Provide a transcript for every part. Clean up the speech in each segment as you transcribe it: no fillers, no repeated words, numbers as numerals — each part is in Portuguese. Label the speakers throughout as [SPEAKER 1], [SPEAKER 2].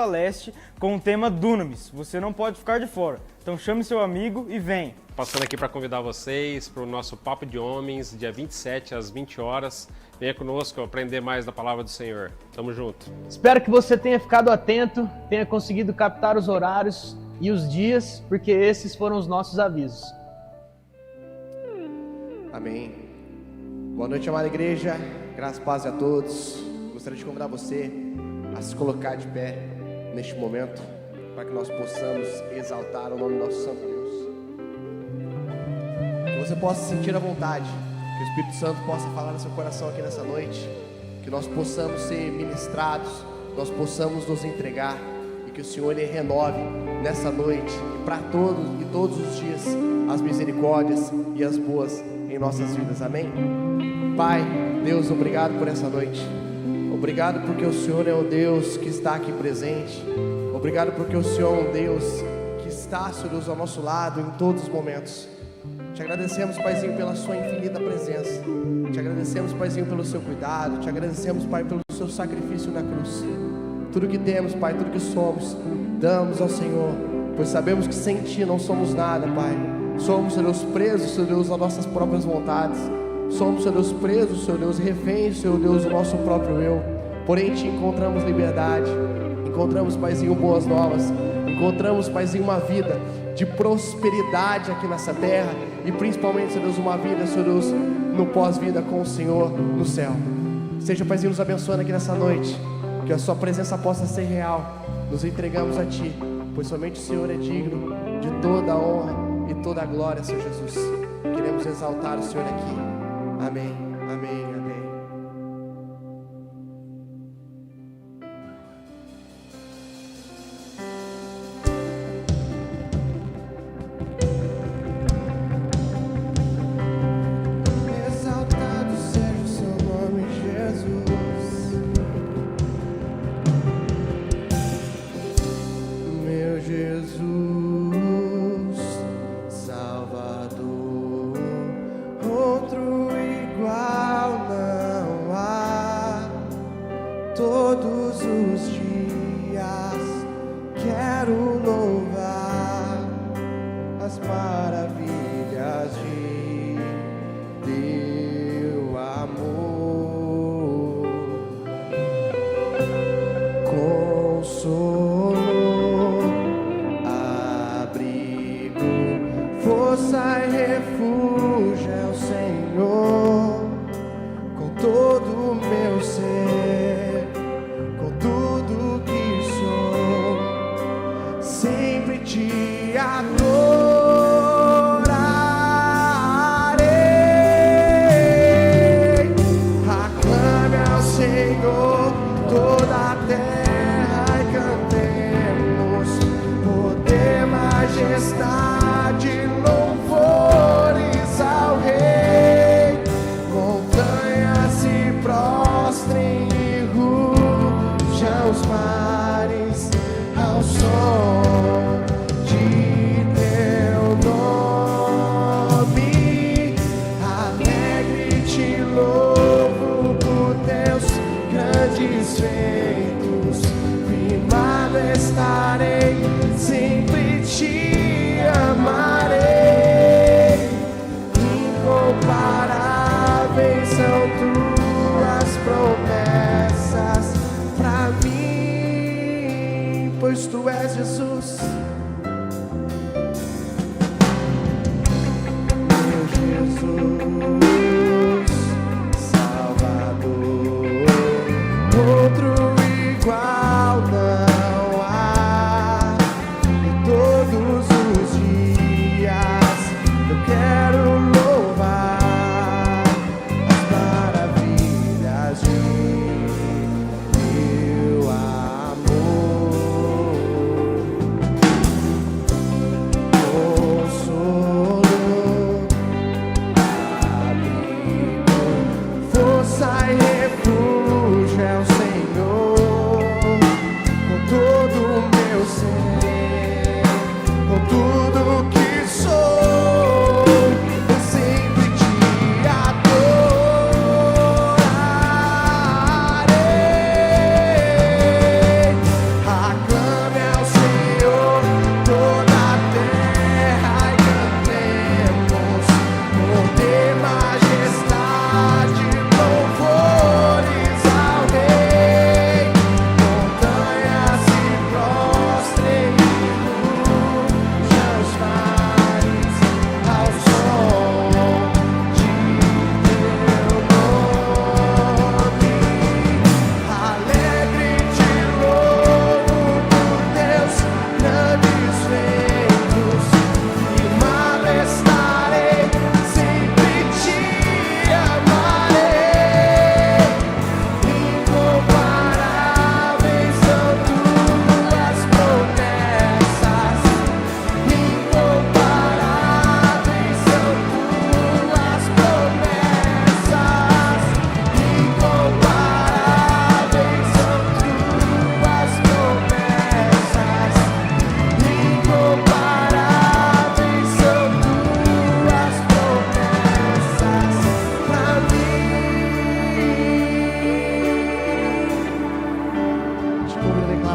[SPEAKER 1] Leste com o tema Dunamis. Você não pode ficar de fora. Então chame seu amigo e vem.
[SPEAKER 2] Passando aqui para convidar vocês para o nosso Papo de Homens, dia 27 às 20 horas. Venha conosco aprender mais da Palavra do Senhor. Tamo junto.
[SPEAKER 3] Espero que você tenha ficado atento, tenha conseguido captar os horários e os dias, porque esses foram os nossos avisos.
[SPEAKER 4] Amém. Boa noite, amada igreja. Graças e paz a todos. Gostaria de convidar você a se colocar de pé neste momento, para que nós possamos exaltar o nome do nosso Santo Deus. Que você possa sentir a vontade, que o Espírito Santo possa falar no seu coração aqui nessa noite, que nós possamos ser ministrados, nós possamos nos entregar e que o Senhor Ele renove nessa noite e para todos os dias as misericórdias e as boas em nossas vidas. Amém? Pai, Deus, obrigado por essa noite. Obrigado porque o Senhor é o Deus que está aqui presente. Obrigado porque o Senhor é um Deus que está, Senhor Deus, ao nosso lado em todos os momentos. Te agradecemos, Paizinho, pela sua infinita presença. Te agradecemos, Paizinho, pelo seu cuidado. Te agradecemos, Pai, pelo seu sacrifício na cruz. Tudo que temos, Pai, tudo que somos, damos ao Senhor, pois sabemos que sem Ti não somos nada, Pai. Somos, Senhor Deus, presos, Senhor Deus, às nossas próprias vontades. Somos, Senhor Deus, presos, Senhor Deus, reféns, Senhor Deus, do nosso próprio eu. Porém, em Ti encontramos liberdade, encontramos, Paizinho, boas novas, encontramos, Paizinho, uma vida de prosperidade aqui nessa terra e principalmente, Senhor Deus, uma vida, Senhor Deus, no pós-vida com o Senhor no céu. Seja, Paizinho, nos abençoando aqui nessa noite, que a Sua presença possa ser real. Nos entregamos a Ti, pois somente o Senhor é digno de toda a honra e toda a glória, Senhor Jesus. Queremos exaltar o Senhor aqui. Amém, amém, amém. Exaltado seja o seu nome, Jesus. Meu Jesus, Salvador, outro igual não há. Todos os dias quero louvar as maravilhas de teu amor. Consolo, abrigo, força e refúgio é o Senhor. Com todo o meu ser, com tudo que sou, sempre te adorarei. Aclame ao Senhor toda a terra e cantemos poder, majestade, louvores ao Rei. Montanhas se prostrem e rujam os mares ao som de teu nome. Alegre te louvo por teus grandes feitos. Firmado estarei, sempre te amarei. Incomparáveis são tuas promessas pra mim, pois tu és Jesus. Meu Jesus, Salvador, outro igual não há. E todos os dias eu quero louvar as maravilhas de teu amor. Consolo,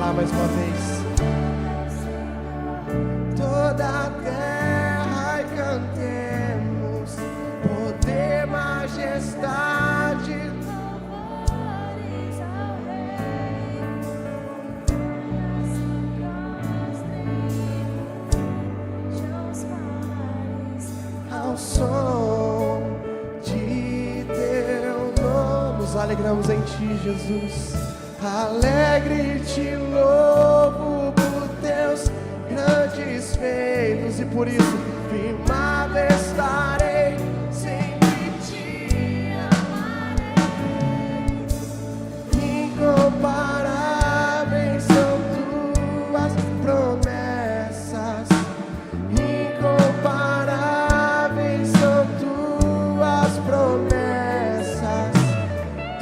[SPEAKER 4] falar mais uma vez. Toda a terra e cantemos, poder, majestade, louvores ao Rei. Ao som de teu nome, nos alegramos em ti, Jesus. Alegre te louvo por teus grandes feitos, e por isso firmado estarei, sempre te amarei. Incomparáveis são tuas promessas, incomparáveis são tuas promessas,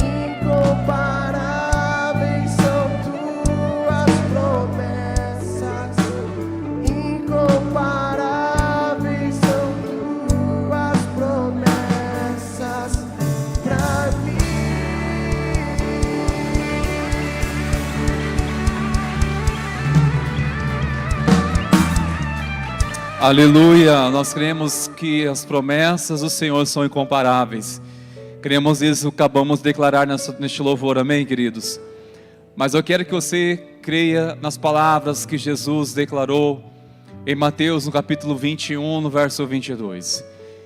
[SPEAKER 4] incomparáveis são tuas promessas, incomparáveis são tuas promessas pra mim.
[SPEAKER 5] Aleluia, nós cremos que as promessas do Senhor são incomparáveis. Cremos isso, acabamos de declarar neste louvor, amém, queridos? Mas eu quero que você creia nas palavras que Jesus declarou em Mateus, no capítulo 21, no verso 22.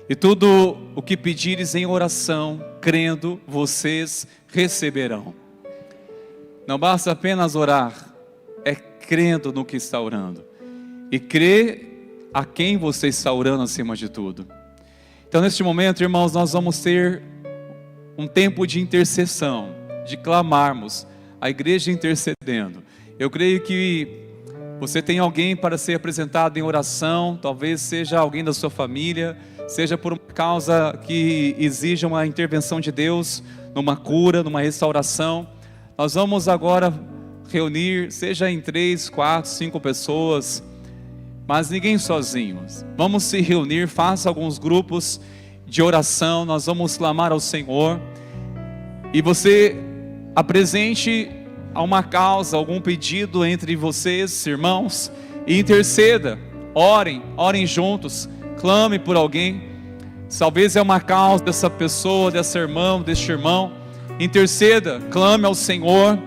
[SPEAKER 5] E tudo o que pedires em oração, crendo, vocês receberão. Não basta apenas orar, é crendo no que está orando. E crer a quem você está orando acima de tudo. Então neste momento, irmãos, nós vamos ter um tempo de intercessão, de clamarmos, a igreja intercedendo. Eu creio que você tem alguém para ser apresentado em oração, talvez seja alguém da sua família, seja por uma causa que exija uma intervenção de Deus, numa cura, numa restauração. Nós vamos agora reunir, seja em 3, 4, 5 pessoas, mas ninguém sozinho. Vamos se reunir, faça alguns grupos de oração, nós vamos clamar ao Senhor. E você apresente a uma causa, algum pedido entre vocês, irmãos, e interceda, orem juntos, clame por alguém. Talvez é uma causa dessa pessoa, desse irmão, interceda, clame ao Senhor.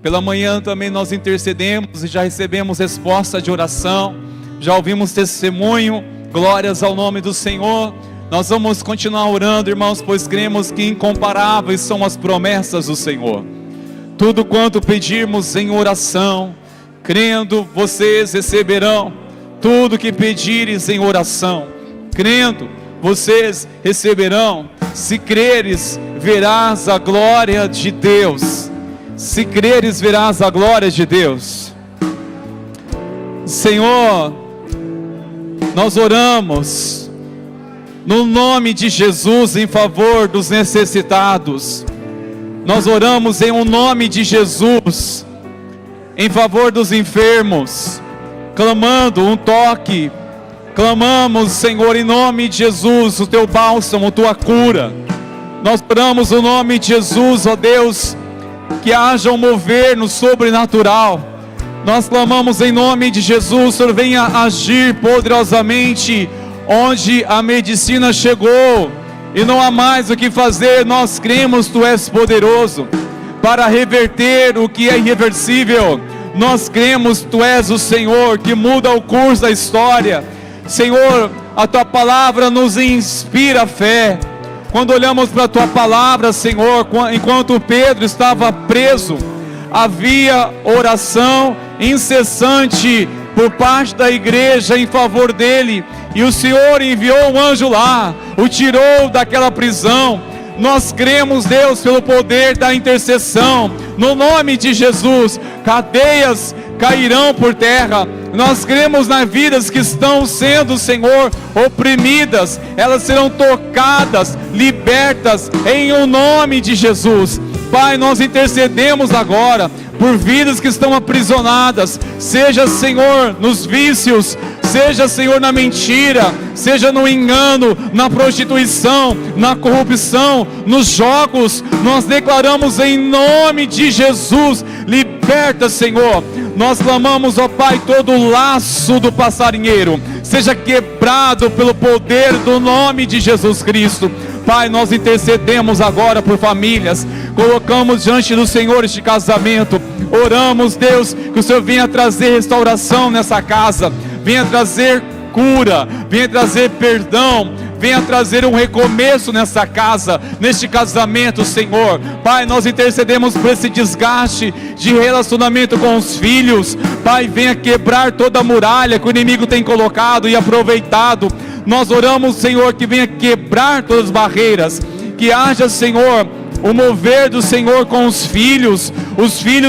[SPEAKER 5] Pela manhã também nós intercedemos e já recebemos resposta de oração, já ouvimos testemunho, glórias ao nome do Senhor. Nós vamos continuar orando, irmãos, pois cremos que incomparáveis são as promessas do Senhor. Tudo quanto pedirmos em oração, crendo, vocês receberão. Tudo que pedires em oração, crendo, vocês receberão. Se creres, verás a glória de Deus. Se creres, verás a glória de Deus. Senhor, nós oramos no nome de Jesus em favor dos necessitados. Nós oramos em um nome de Jesus em favor dos enfermos, clamando um toque. Clamamos, Senhor, em nome de Jesus, o teu bálsamo, tua cura. Nós oramos o nome de Jesus, ó Deus, que haja um mover no sobrenatural. Nós clamamos em nome de Jesus, Senhor, venha agir poderosamente onde a medicina chegou e não há mais o que fazer. Nós cremos, tu és poderoso para reverter o que é irreversível. Nós cremos, tu és o Senhor que muda o curso da história. Senhor, a tua palavra nos inspira fé. Quando olhamos para a tua palavra, Senhor, enquanto Pedro estava preso, havia oração incessante por parte da igreja em favor dele, e o Senhor enviou um anjo lá, o tirou daquela prisão. Nós cremos, Deus, pelo poder da intercessão, no nome de Jesus, cadeias cairão por terra. Nós cremos nas vidas que estão sendo, Senhor, oprimidas, elas serão tocadas, libertas, em o nome de Jesus. Pai, nós intercedemos agora por vidas que estão aprisionadas, seja, Senhor, nos vícios, seja, Senhor, na mentira, seja no engano, na prostituição, na corrupção, nos jogos. Nós declaramos em nome de Jesus, liberta, Senhor. Nós clamamos, ó Pai, todo o laço do passarinheiro seja quebrado pelo poder do nome de Jesus Cristo. Pai, nós intercedemos agora por famílias, colocamos diante do Senhor este casamento, oramos, Deus, que o Senhor venha trazer restauração nessa casa, venha trazer cura, venha trazer perdão, venha trazer um recomeço nessa casa, neste casamento, Senhor. Pai, nós intercedemos por esse desgaste de relacionamento com os filhos. Pai, venha quebrar toda a muralha que o inimigo tem colocado e aproveitado. Nós oramos, Senhor, que venha quebrar todas as barreiras, que haja, Senhor, o mover do Senhor com os filhos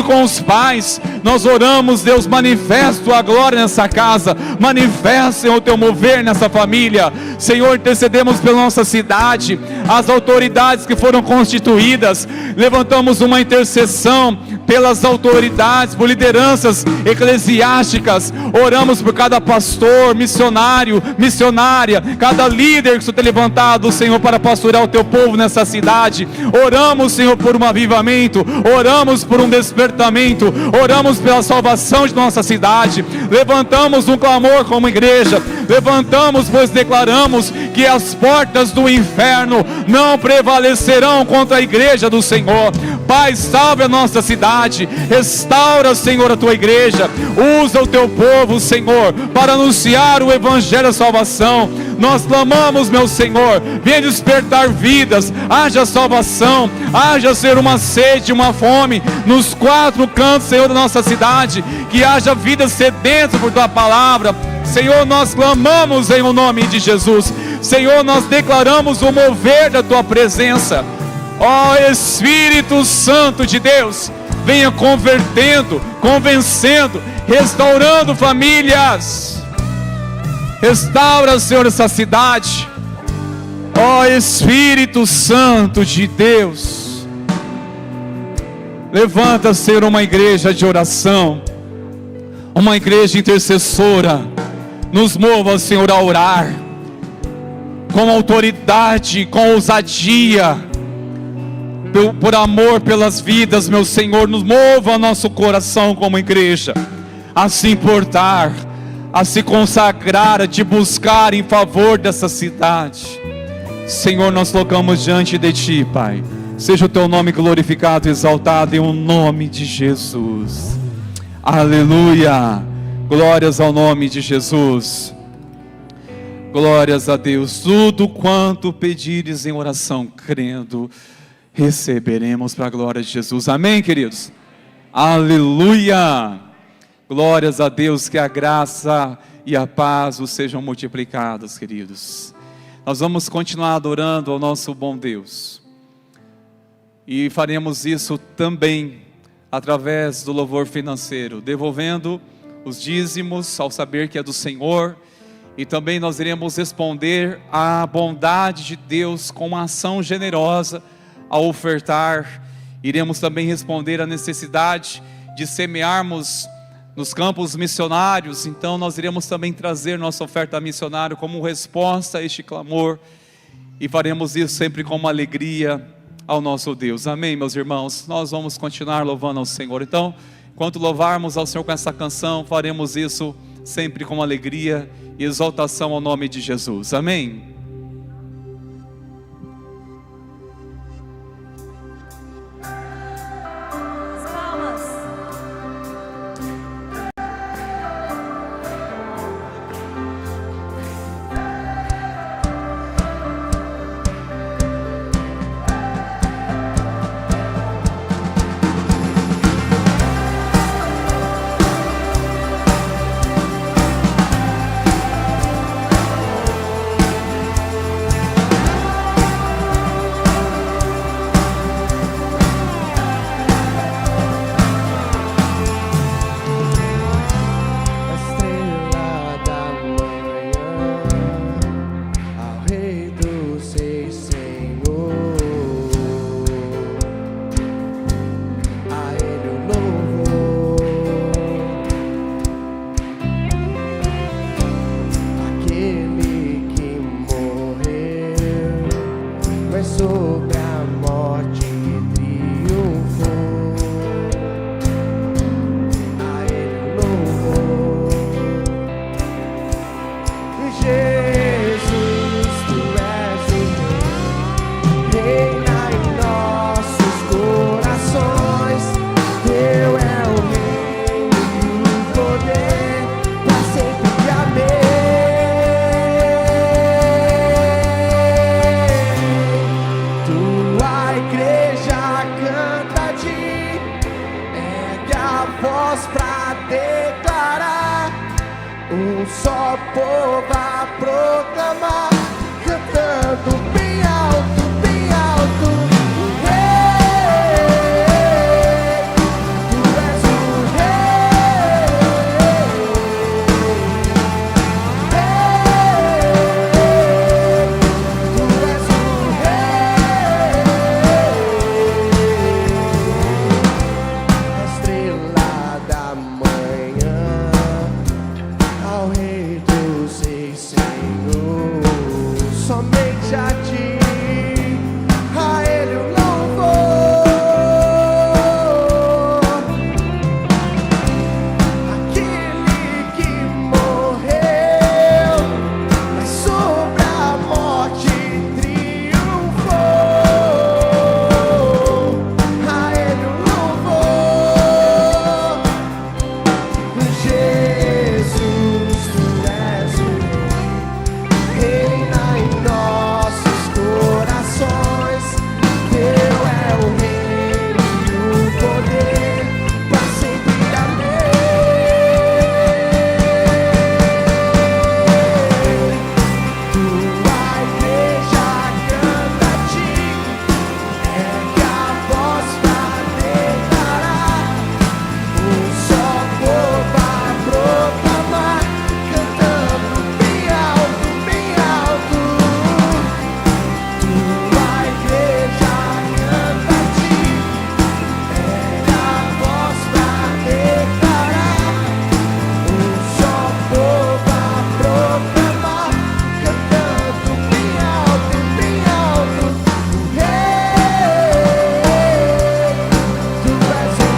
[SPEAKER 5] com os pais. Nós oramos, Deus, manifesta a glória nessa casa, manifesta o teu mover nessa família. Senhor, intercedemos pela nossa cidade, as autoridades que foram constituídas, levantamos uma intercessão pelas autoridades, por lideranças eclesiásticas, oramos por cada pastor, missionário, missionária, cada líder que se tem levantado, Senhor, para pastorear o teu povo nessa cidade. Oramos, Senhor, por um avivamento, oramos por um despertamento, oramos pela salvação de nossa cidade, levantamos um clamor como igreja, levantamos, pois declaramos que as portas do inferno não prevalecerão contra a igreja do Senhor. Pai, salve a nossa cidade, restaura, Senhor, a tua igreja, usa o teu povo, Senhor, para anunciar o evangelho da salvação. Nós clamamos, meu Senhor, venha despertar vidas, haja salvação, haja ser uma sede, uma fome, nos quatro cantos, Senhor, da nossa cidade, que haja vidas sedentas por tua palavra. Senhor, nós clamamos em o nome de Jesus. Senhor, nós declaramos o mover da tua presença. Ó Espírito Santo de Deus, venha convertendo, convencendo, restaurando famílias. Restaura, Senhor, essa cidade. Ó Espírito Santo de Deus, levanta, Senhor, uma igreja de oração, uma igreja intercessora. Nos mova, Senhor, a orar com autoridade, com ousadia, por amor pelas vidas, meu Senhor. Nos mova nosso coração como igreja a se importar, a se consagrar, a te buscar em favor dessa cidade. Senhor, nós colocamos diante de ti, Pai. Seja o teu nome glorificado e exaltado em o nome de Jesus. Aleluia. Glórias ao nome de Jesus. Glórias a Deus. Tudo quanto pedires em oração, crendo, receberemos para a glória de Jesus. Amém, queridos? Aleluia. Glórias a Deus, que a graça e a paz os sejam multiplicadas, queridos. Nós vamos continuar adorando ao nosso bom Deus, e faremos isso também através do louvor financeiro, devolvendo os dízimos ao saber que é do Senhor. E também nós iremos responder à bondade de Deus com uma ação generosa ao ofertar. Iremos também responder à necessidade de semearmos nos campos missionários. Então nós iremos também trazer nossa oferta missionária como resposta a este clamor, e faremos isso sempre com uma alegria ao nosso Deus. Amém, meus irmãos? Nós vamos continuar louvando ao Senhor. Então, enquanto louvarmos ao Senhor com essa canção, faremos isso sempre com alegria e exaltação ao nome de Jesus. Amém?
[SPEAKER 4] Um só povo a proclamar, cantando bem alto, bem alto. Rei, tu és o Rei. Tu és o Rei. A estrela da manhã, ao Rei dos Reis, Senhor, somente a Ti, a Ele o louvor. Aquele que morreu, mas sobre a morte triunfou, a Ele o louvor. Jesus, Tu és o Rei, reina em nossos corações. Teu é o reino e o poder, pra sempre. Amém. Tua igreja canta a Ti, ergue a voz pra declarar. Um só povo a proclamar, cantando bem alto, bem alto. Tua igreja canta a Ti, ergue a voz pra declarar. Um só povo a proclamar, cantando bem alto, bem alto. Tu és o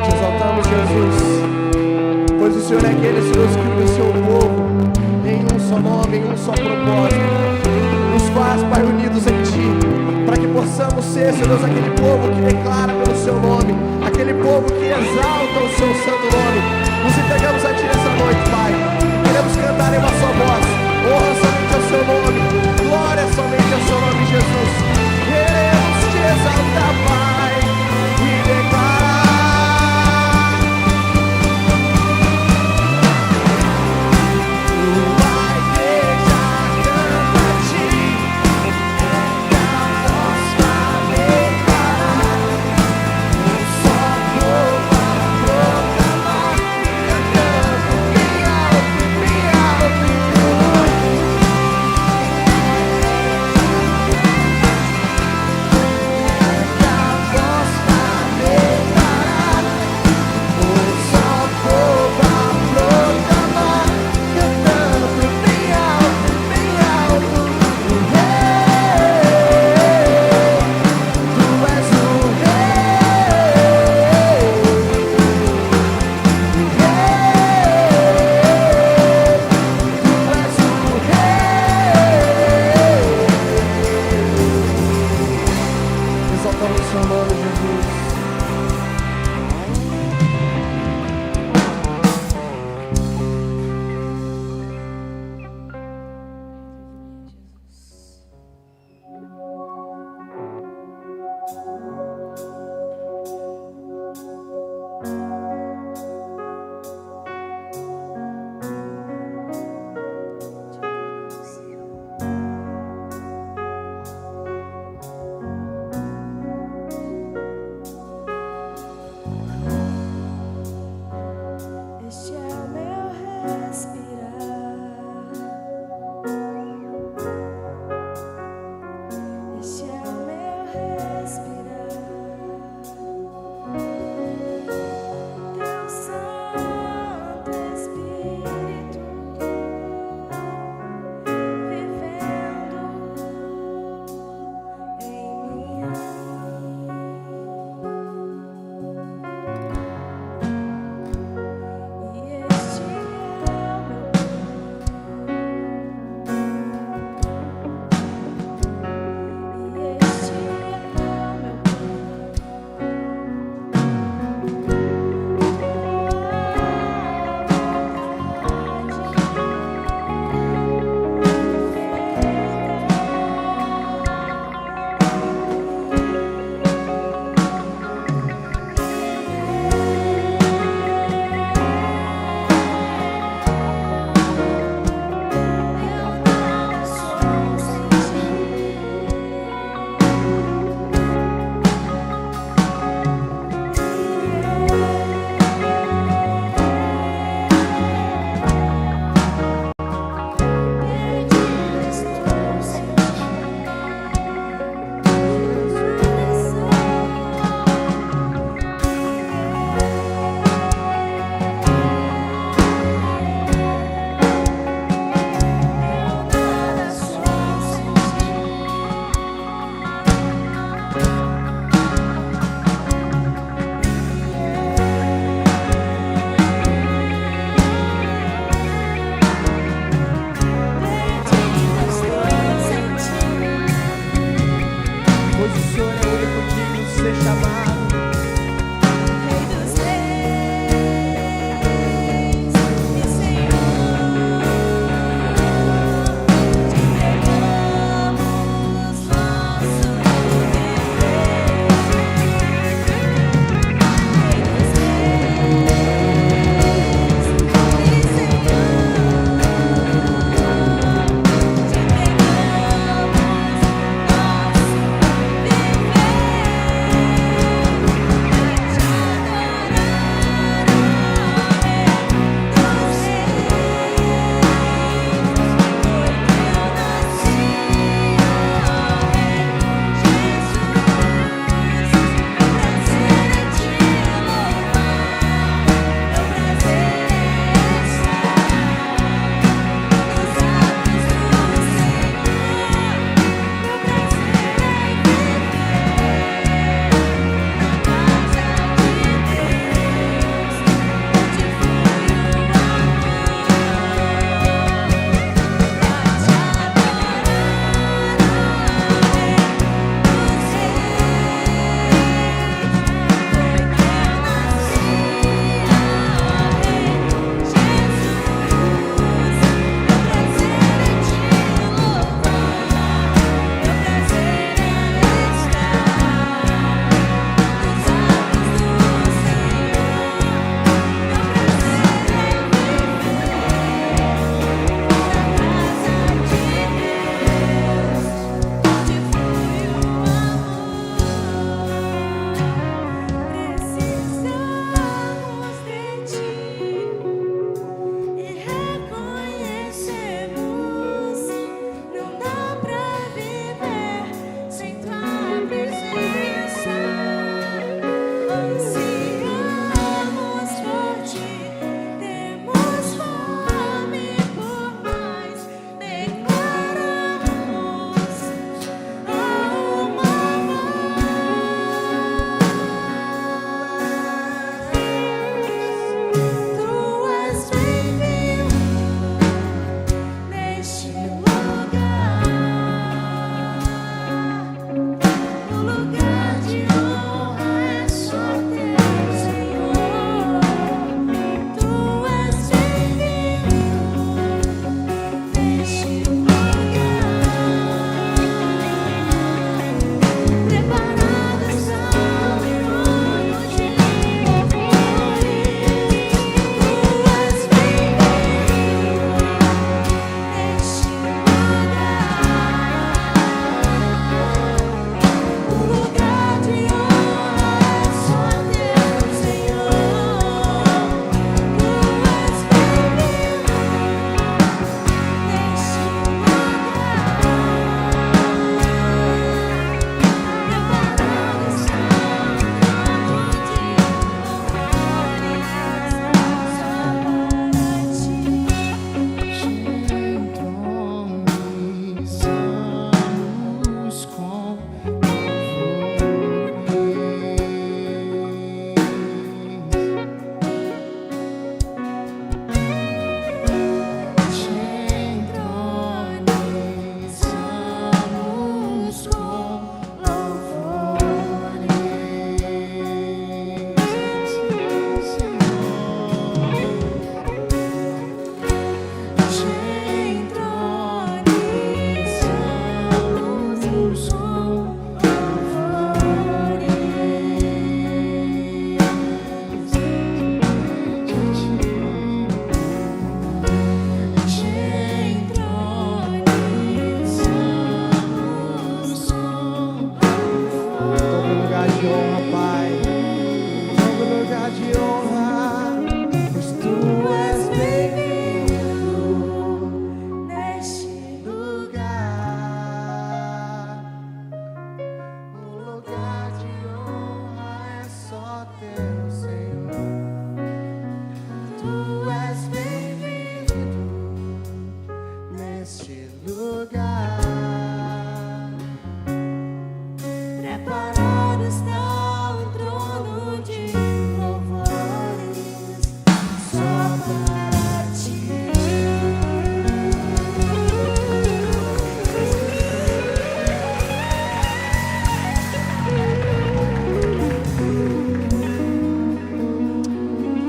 [SPEAKER 4] Te exaltamos, Jesus, pois o Senhor é aquele, Senhor, que une o seu povo em um só nome, em um só propósito. Nos faz, Pai, unidos em Ti, para que possamos ser, Senhor Deus, aquele povo que declara pelo Seu nome, aquele povo que exalta o Seu santo nome. Nos entregamos a Ti nessa noite, Pai. Queremos cantar em uma só voz, honra somente ao Seu nome, glória somente ao Seu nome, Jesus. Queremos Te exaltar, Pai, e declarar. Tua igreja canta a Ti, ergue a voz pra declarar. Um só povo a proclamar, cantando bem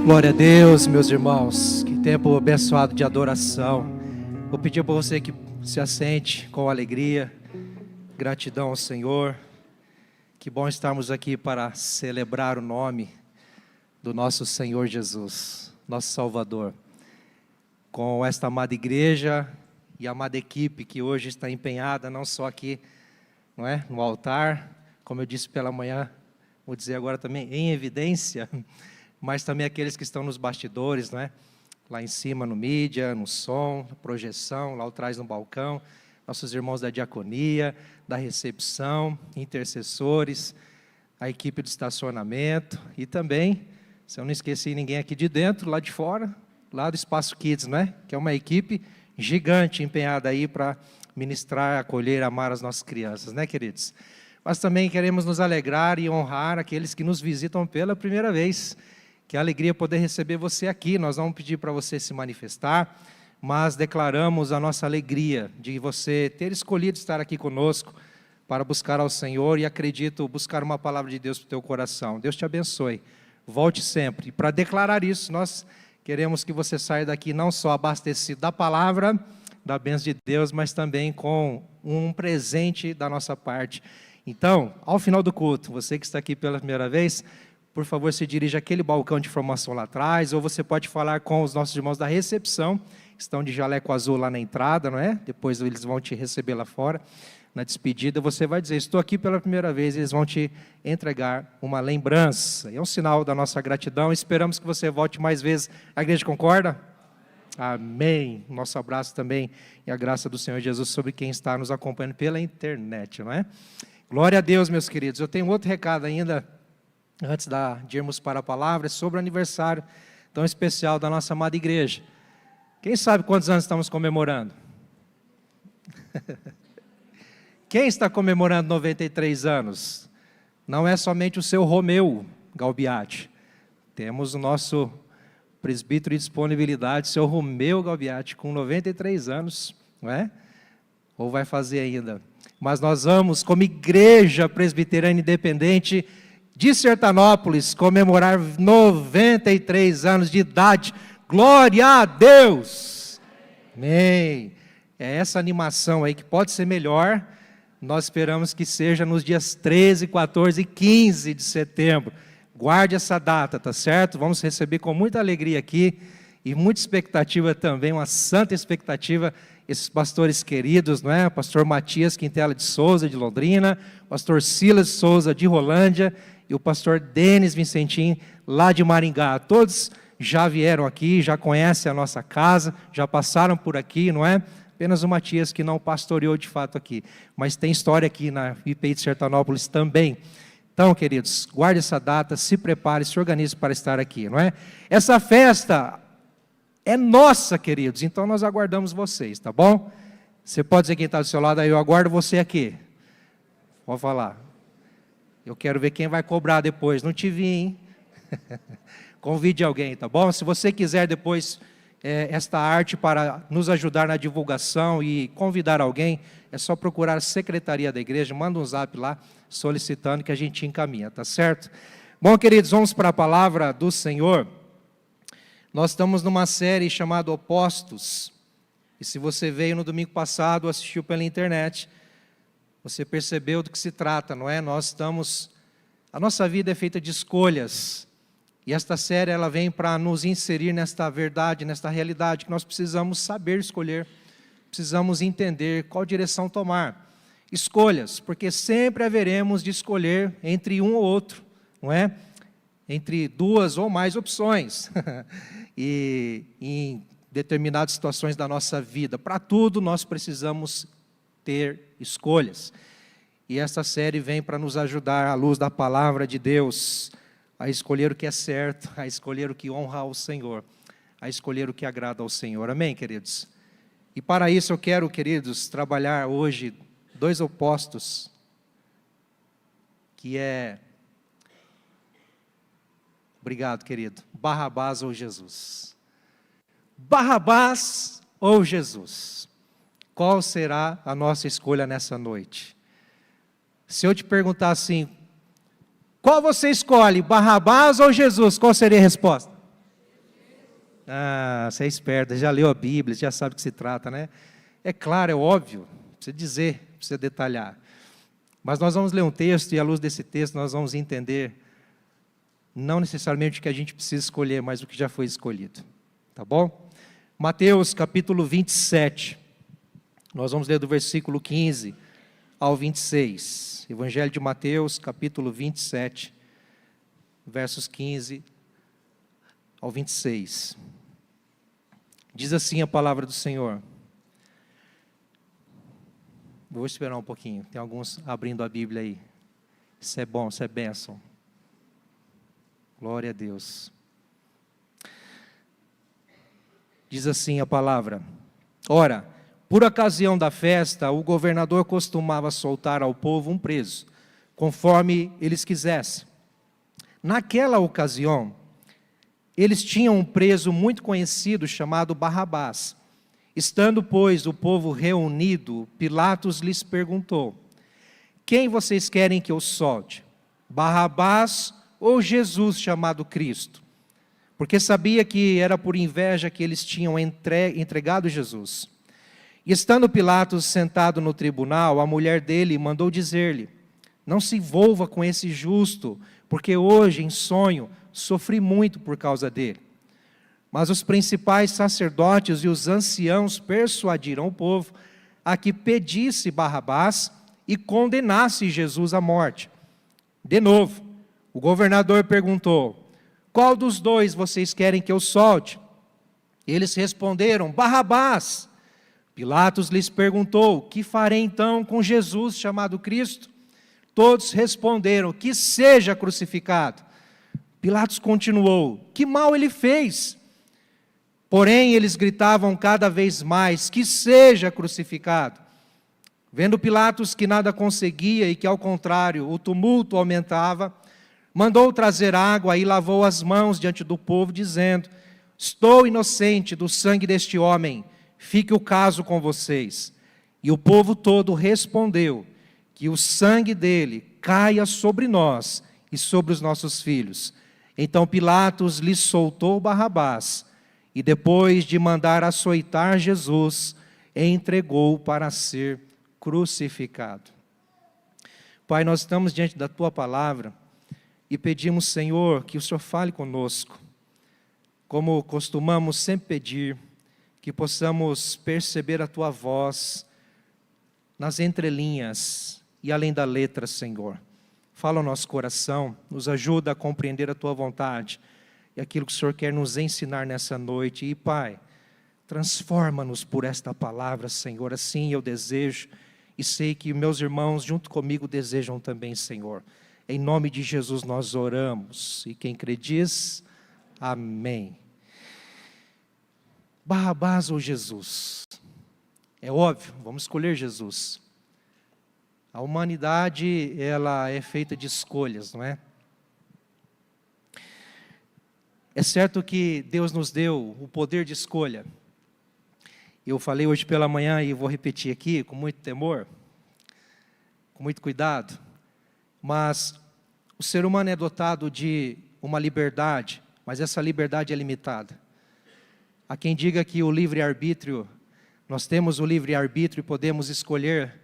[SPEAKER 6] Glória a Deus, meus irmãos. Que tempo abençoado de adoração. Vou pedir para você que se assente com alegria. Gratidão ao Senhor. Que bom estarmos aqui para celebrar o nome do nosso Senhor Jesus, nosso Salvador. Com esta amada igreja e amada equipe que hoje está empenhada, não só aqui, não é, no altar, como eu disse pela manhã, vou dizer agora também, em evidência, mas também aqueles que estão nos bastidores, não é? Lá em cima no mídia, no som, na projeção, lá atrás no balcão, nossos irmãos da diaconia, da recepção, intercessores, a equipe do estacionamento e também, se eu não esqueci ninguém aqui de dentro, lá de fora, lá do Espaço Kids, né? Que é uma equipe gigante empenhada aí para ministrar, acolher, amar as nossas crianças, né, queridos? Mas também queremos nos alegrar e honrar aqueles que nos visitam pela primeira vez. Que alegria poder receber você aqui. Nós vamos pedir para você se manifestar, mas declaramos a nossa alegria de você ter escolhido estar aqui conosco para buscar ao Senhor e, acredito, buscar uma palavra de Deus para o teu coração. Deus te abençoe. Volte sempre. E para declarar isso, nós queremos que você saia daqui não só abastecido da palavra, da bênção de Deus, mas também com um presente da nossa parte. Então, ao final do culto, você que está aqui pela primeira vez, por favor, se dirija àquele balcão de informação lá atrás, ou você pode falar com os nossos irmãos da recepção, que estão de jaleco azul lá na entrada, não é? Depois eles vão te receber lá fora, na despedida, você vai dizer, estou aqui pela primeira vez, e eles vão te entregar uma lembrança. É um sinal da nossa gratidão, esperamos que você volte mais vezes. A igreja concorda? Amém. Nosso abraço também e a graça do Senhor Jesus sobre quem está nos acompanhando pela internet, não é? Glória a Deus, meus queridos. Eu tenho outro recado ainda, antes de irmos para a palavra, sobre o aniversário tão especial da nossa amada igreja. Quem sabe quantos anos estamos comemorando? Quem está comemorando 93 anos? Não é somente o seu Romeu Galbiati. Temos o nosso presbítero de disponibilidade, seu Romeu Galbiati, com 93 anos, não é? Ou vai fazer ainda? Mas nós vamos, como Igreja Presbiteriana Independente de Sertanópolis, comemorar 93 anos de idade. Glória a Deus! Amém! É essa animação aí que pode ser melhor. Nós esperamos que seja nos dias 13, 14 e 15 de setembro. Guarde essa data, tá certo? Vamos receber com muita alegria aqui e muita expectativa também, uma santa expectativa, esses pastores queridos, não é? O pastor Matias Quintela de Souza, de Londrina, o pastor Silas Souza, de Rolândia, e o pastor Denis Vicentim, lá de Maringá. Todos já vieram aqui, já conhecem a nossa casa, já passaram por aqui, não é? Apenas o Matias que não pastoreou de fato aqui, mas tem história aqui na IPI de Sertanópolis também. Então, queridos, guarde essa data, se prepare, se organize para estar aqui, não é? Essa festa é nossa, queridos, então nós aguardamos vocês, tá bom? Você pode dizer quem está do seu lado, aí eu aguardo você aqui. Vou falar. Eu quero ver quem vai cobrar depois, não te vi, hein? Convide alguém, tá bom? Se você quiser depois esta arte para nos ajudar na divulgação e convidar alguém, é só procurar a secretaria da igreja, manda um zap lá, solicitando que a gente encaminha, tá certo? Bom, queridos, vamos para a palavra do Senhor. Nós estamos numa série chamada Opostos, e se você veio no domingo passado, assistiu pela internet, você percebeu do que se trata, não é? A nossa vida é feita de escolhas, e esta série ela vem para nos inserir nesta verdade, nesta realidade, que nós precisamos saber escolher, precisamos entender qual direção tomar. Escolhas, porque sempre haveremos de escolher entre um ou outro, não é? Entre duas ou mais opções, e em determinadas situações da nossa vida. Para tudo nós precisamos ter escolhas. E esta série vem para nos ajudar, à luz da palavra de Deus, a escolher o que é certo, a escolher o que honra ao Senhor, a escolher o que agrada ao Senhor. Amém, queridos? E para isso eu quero, queridos, trabalhar hoje dois opostos, que é... Obrigado, querido. Barrabás ou Jesus? Barrabás ou Jesus? Qual será a nossa escolha nessa noite? Se eu te perguntar assim, qual você escolhe, Barrabás ou Jesus? Qual seria a resposta? Ah, você é esperta, já leu a Bíblia, já sabe o que se trata, né? É claro, é óbvio, precisa dizer, precisa detalhar. Mas nós vamos ler um texto e à luz desse texto nós vamos entender não necessariamente o que a gente precisa escolher, mas o que já foi escolhido. Tá bom? Mateus capítulo 27. Nós vamos ler do versículo 15 ao 26. Evangelho de Mateus, capítulo 27, versos 15 ao 26. Diz assim a palavra do Senhor. Vou esperar um pouquinho, tem alguns abrindo a Bíblia aí. Isso é bom, isso é bênção. Glória a Deus. Diz assim a palavra: Ora, por ocasião da festa, o governador costumava soltar ao povo um preso, conforme eles quisessem. Naquela ocasião, eles tinham um preso muito conhecido chamado Barrabás. Estando, pois, o povo reunido, Pilatos lhes perguntou: Quem vocês querem que eu solte? Barrabás ou Jesus chamado Cristo? Porque sabia que era por inveja que eles tinham entregado Jesus. E estando Pilatos sentado no tribunal, a mulher dele mandou dizer-lhe: Não se envolva com esse justo, porque hoje, em sonho, sofri muito por causa dele. Mas os principais sacerdotes e os anciãos persuadiram o povo a que pedisse Barrabás e condenasse Jesus à morte. De novo, o governador perguntou: Qual dos dois vocês querem que eu solte? Eles responderam: Barrabás. Pilatos lhes perguntou: Que farei então com Jesus chamado Cristo? Todos responderam: Que seja crucificado. Pilatos continuou: Que mal ele fez? Porém, eles gritavam cada vez mais: Que seja crucificado. Vendo Pilatos que nada conseguia e que, ao contrário, o tumulto aumentava, mandou trazer água e lavou as mãos diante do povo, dizendo: Estou inocente do sangue deste homem, fique o caso com vocês. E o povo todo respondeu: Que o sangue dele caia sobre nós e sobre os nossos filhos. Então Pilatos lhe soltou Barrabás, e depois de mandar açoitar Jesus, entregou para ser crucificado. Pai, nós estamos diante da Tua palavra e pedimos, Senhor, que o Senhor fale conosco, como costumamos sempre pedir, que possamos perceber a Tua voz nas entrelinhas e além da letra, Senhor. Fala ao nosso coração, nos ajuda a compreender a Tua vontade e aquilo que o Senhor quer nos ensinar nessa noite. E, Pai, transforma-nos por esta palavra, Senhor. Assim eu desejo e sei que meus irmãos junto comigo desejam também, Senhor. Em nome de Jesus nós oramos. E quem crê diz, amém. Barrabás ou Jesus? É óbvio, vamos escolher Jesus. A humanidade, ela é feita de escolhas, não é? É certo que Deus nos deu o poder de escolha. Eu falei hoje pela manhã e vou repetir aqui com muito temor, com muito cuidado, mas o ser humano é dotado de uma liberdade, mas essa liberdade é limitada. Há quem diga que o livre-arbítrio, nós temos o livre-arbítrio e podemos escolher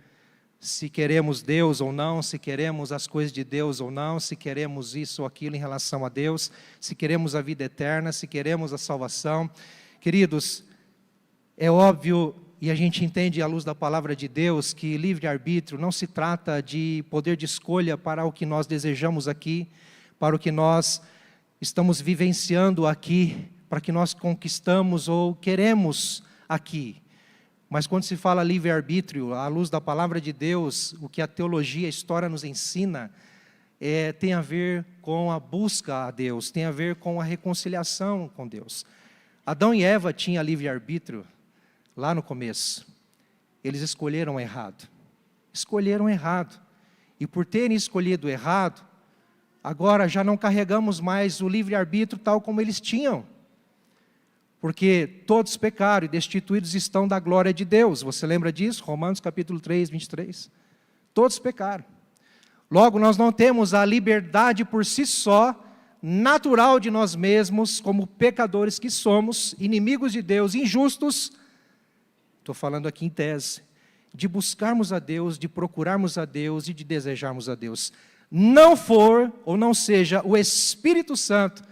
[SPEAKER 6] se queremos Deus ou não, se queremos as coisas de Deus ou não, se queremos isso ou aquilo em relação a Deus, se queremos a vida eterna, se queremos a salvação. Queridos, é óbvio e a gente entende à luz da palavra de Deus que livre-arbítrio não se trata de poder de escolha para o que nós desejamos aqui, para o que nós estamos vivenciando aqui, para que nós conquistamos ou queremos aqui. Mas quando se fala livre-arbítrio, à luz da palavra de Deus, o que a teologia, a história nos ensina, tem a ver com a busca a Deus, tem a ver com a reconciliação com Deus. Adão e Eva tinham livre-arbítrio lá no começo. Eles escolheram errado. Escolheram errado. E por terem escolhido errado, agora já não carregamos mais o livre-arbítrio tal como eles tinham. Porque todos pecaram e destituídos estão da glória de Deus. Você lembra disso? Romanos capítulo 3, 23. Todos pecaram. Logo, nós não temos a liberdade por si só natural de nós mesmos, como pecadores que somos, inimigos de Deus, injustos, estou falando aqui em tese, de buscarmos a Deus, de procurarmos a Deus e de desejarmos a Deus, não for ou não seja o Espírito Santo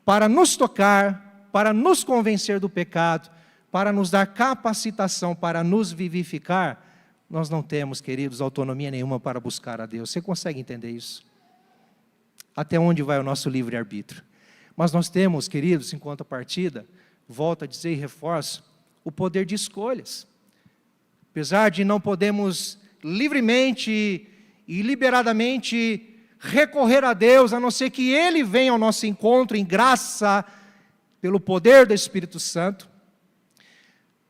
[SPEAKER 6] para nos tocar, para nos convencer do pecado, para nos dar capacitação, para nos vivificar, nós não temos, queridos, autonomia nenhuma para buscar a Deus. Você consegue entender isso? Até onde vai o nosso livre-arbítrio? Mas nós temos, queridos, em contrapartida, volto a dizer e reforço, o poder de escolhas. Apesar de não podermos livremente e liberadamente recorrer a Deus, a não ser que Ele venha ao nosso encontro em graça, pelo poder do Espírito Santo.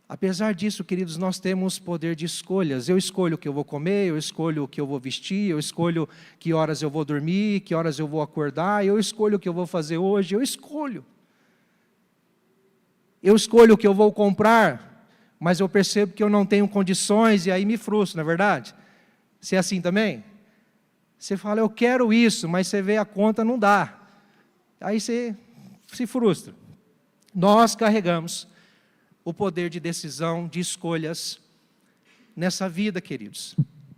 [SPEAKER 6] Apesar disso, queridos, nós temos poder de escolhas. Eu escolho o que eu vou comer, eu escolho o que eu vou vestir, eu escolho que horas eu vou dormir, que horas eu vou acordar, eu escolho o que eu vou fazer hoje, eu escolho. Eu escolho o que eu vou comprar, mas eu percebo que eu não tenho condições e aí me frustro, não é verdade? Você é assim também? Você fala, eu quero isso, mas você vê a conta, não dá. Aí você se frustra. Nós carregamos o poder de decisão, de escolhas nessa vida, queridos.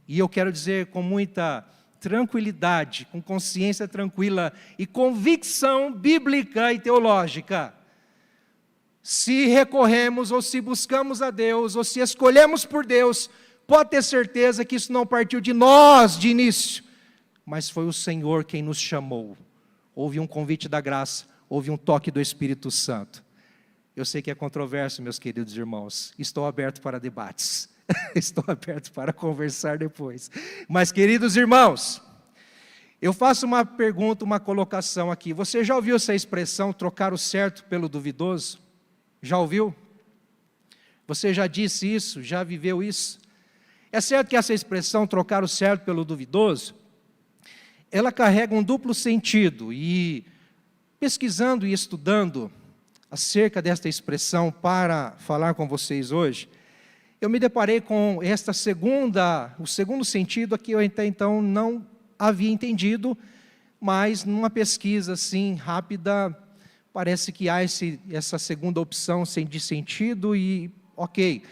[SPEAKER 6] E eu quero dizer com muita tranquilidade, com consciência tranquila e convicção bíblica e teológica, se recorremos ou se buscamos a Deus, ou se escolhemos por Deus, pode ter certeza que isso não partiu de nós de início, mas foi o Senhor quem nos chamou. Houve um convite da graça, houve um toque do Espírito Santo. Eu sei que é controverso, meus queridos irmãos. Estou aberto para debates. Estou aberto para conversar depois. Mas, queridos irmãos, eu faço uma pergunta, uma colocação aqui. Você já ouviu essa expressão, trocar o certo pelo duvidoso? Já ouviu? Você já disse isso? Já viveu isso? É certo que essa expressão, trocar o certo pelo duvidoso, ela carrega um duplo sentido. E pesquisando e estudando acerca desta expressão para falar com vocês hoje, eu me deparei com o segundo sentido que eu até então não havia entendido, mas numa pesquisa assim rápida, parece que há essa segunda opção de sentido e ok.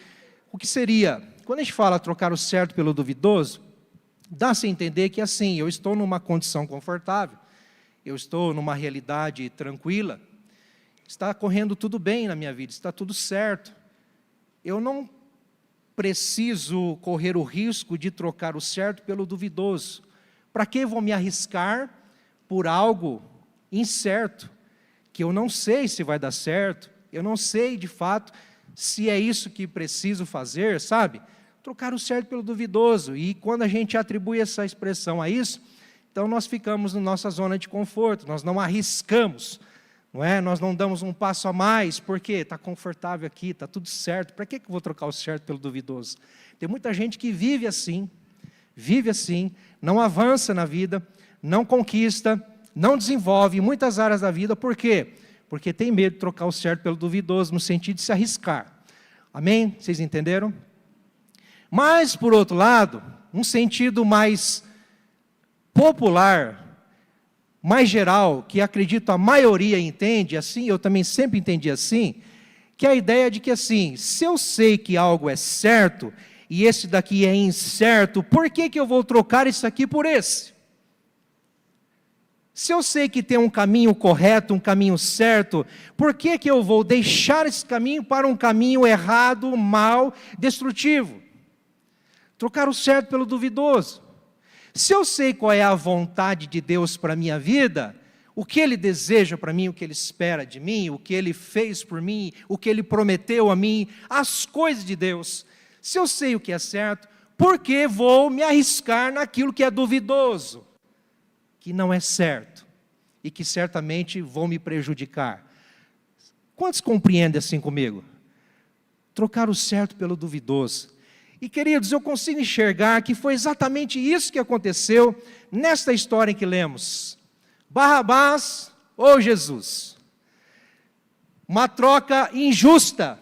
[SPEAKER 6] O que seria? Quando a gente fala trocar o certo pelo duvidoso, dá-se a entender que assim, eu estou numa condição confortável, eu estou numa realidade tranquila, está correndo tudo bem na minha vida, está tudo certo. Eu não preciso correr o risco de trocar o certo pelo duvidoso. Para que vou me arriscar por algo incerto, que eu não sei se vai dar certo, eu não sei de fato se é isso que preciso fazer, sabe? Trocar o certo pelo duvidoso. E quando a gente atribui essa expressão a isso, então nós ficamos na nossa zona de conforto, nós não arriscamos. Não é? Nós não damos um passo a mais, porque está confortável aqui, está tudo certo. Para que eu vou trocar o certo pelo duvidoso? Tem muita gente que vive assim, não avança na vida, não conquista, não desenvolve em muitas áreas da vida. Por quê? Porque tem medo de trocar o certo pelo duvidoso, no sentido de se arriscar. Amém? Vocês entenderam? Mas, por outro lado, um sentido mais popular, mais geral, que acredito a maioria entende assim, eu também sempre entendi assim, que é a ideia de que assim, se eu sei que algo é certo, e esse daqui é incerto, por que eu vou trocar isso aqui por esse? Se eu sei que tem um caminho correto, um caminho certo, por que eu vou deixar esse caminho para um caminho errado, mau, destrutivo? Trocar o certo pelo duvidoso. Se eu sei qual é a vontade de Deus para a minha vida, o que Ele deseja para mim, o que Ele espera de mim, o que Ele fez por mim, o que Ele prometeu a mim, as coisas de Deus, se eu sei o que é certo, por que vou me arriscar naquilo que é duvidoso, que não é certo, e que certamente vão me prejudicar? Quantos compreendem assim comigo? Trocar o certo pelo duvidoso. E, queridos, eu consigo enxergar que foi exatamente isso que aconteceu nesta história em que lemos. Barrabás ou Jesus? Uma troca injusta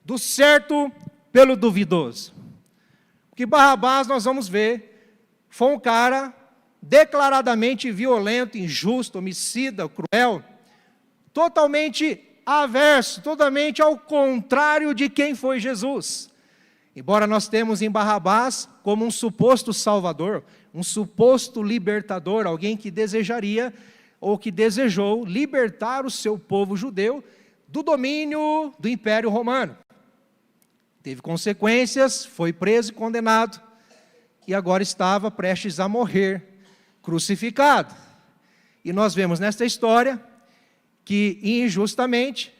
[SPEAKER 6] do certo pelo duvidoso. Porque Barrabás, nós vamos ver, foi um cara declaradamente violento, injusto, homicida, cruel, totalmente averso, totalmente ao contrário de quem foi Jesus. Embora nós temos em Barrabás como um suposto salvador, um suposto libertador, alguém que desejaria ou que desejou libertar o seu povo judeu do domínio do Império Romano. Teve consequências, foi preso e condenado, e agora estava prestes a morrer, crucificado. E nós vemos nesta história que injustamente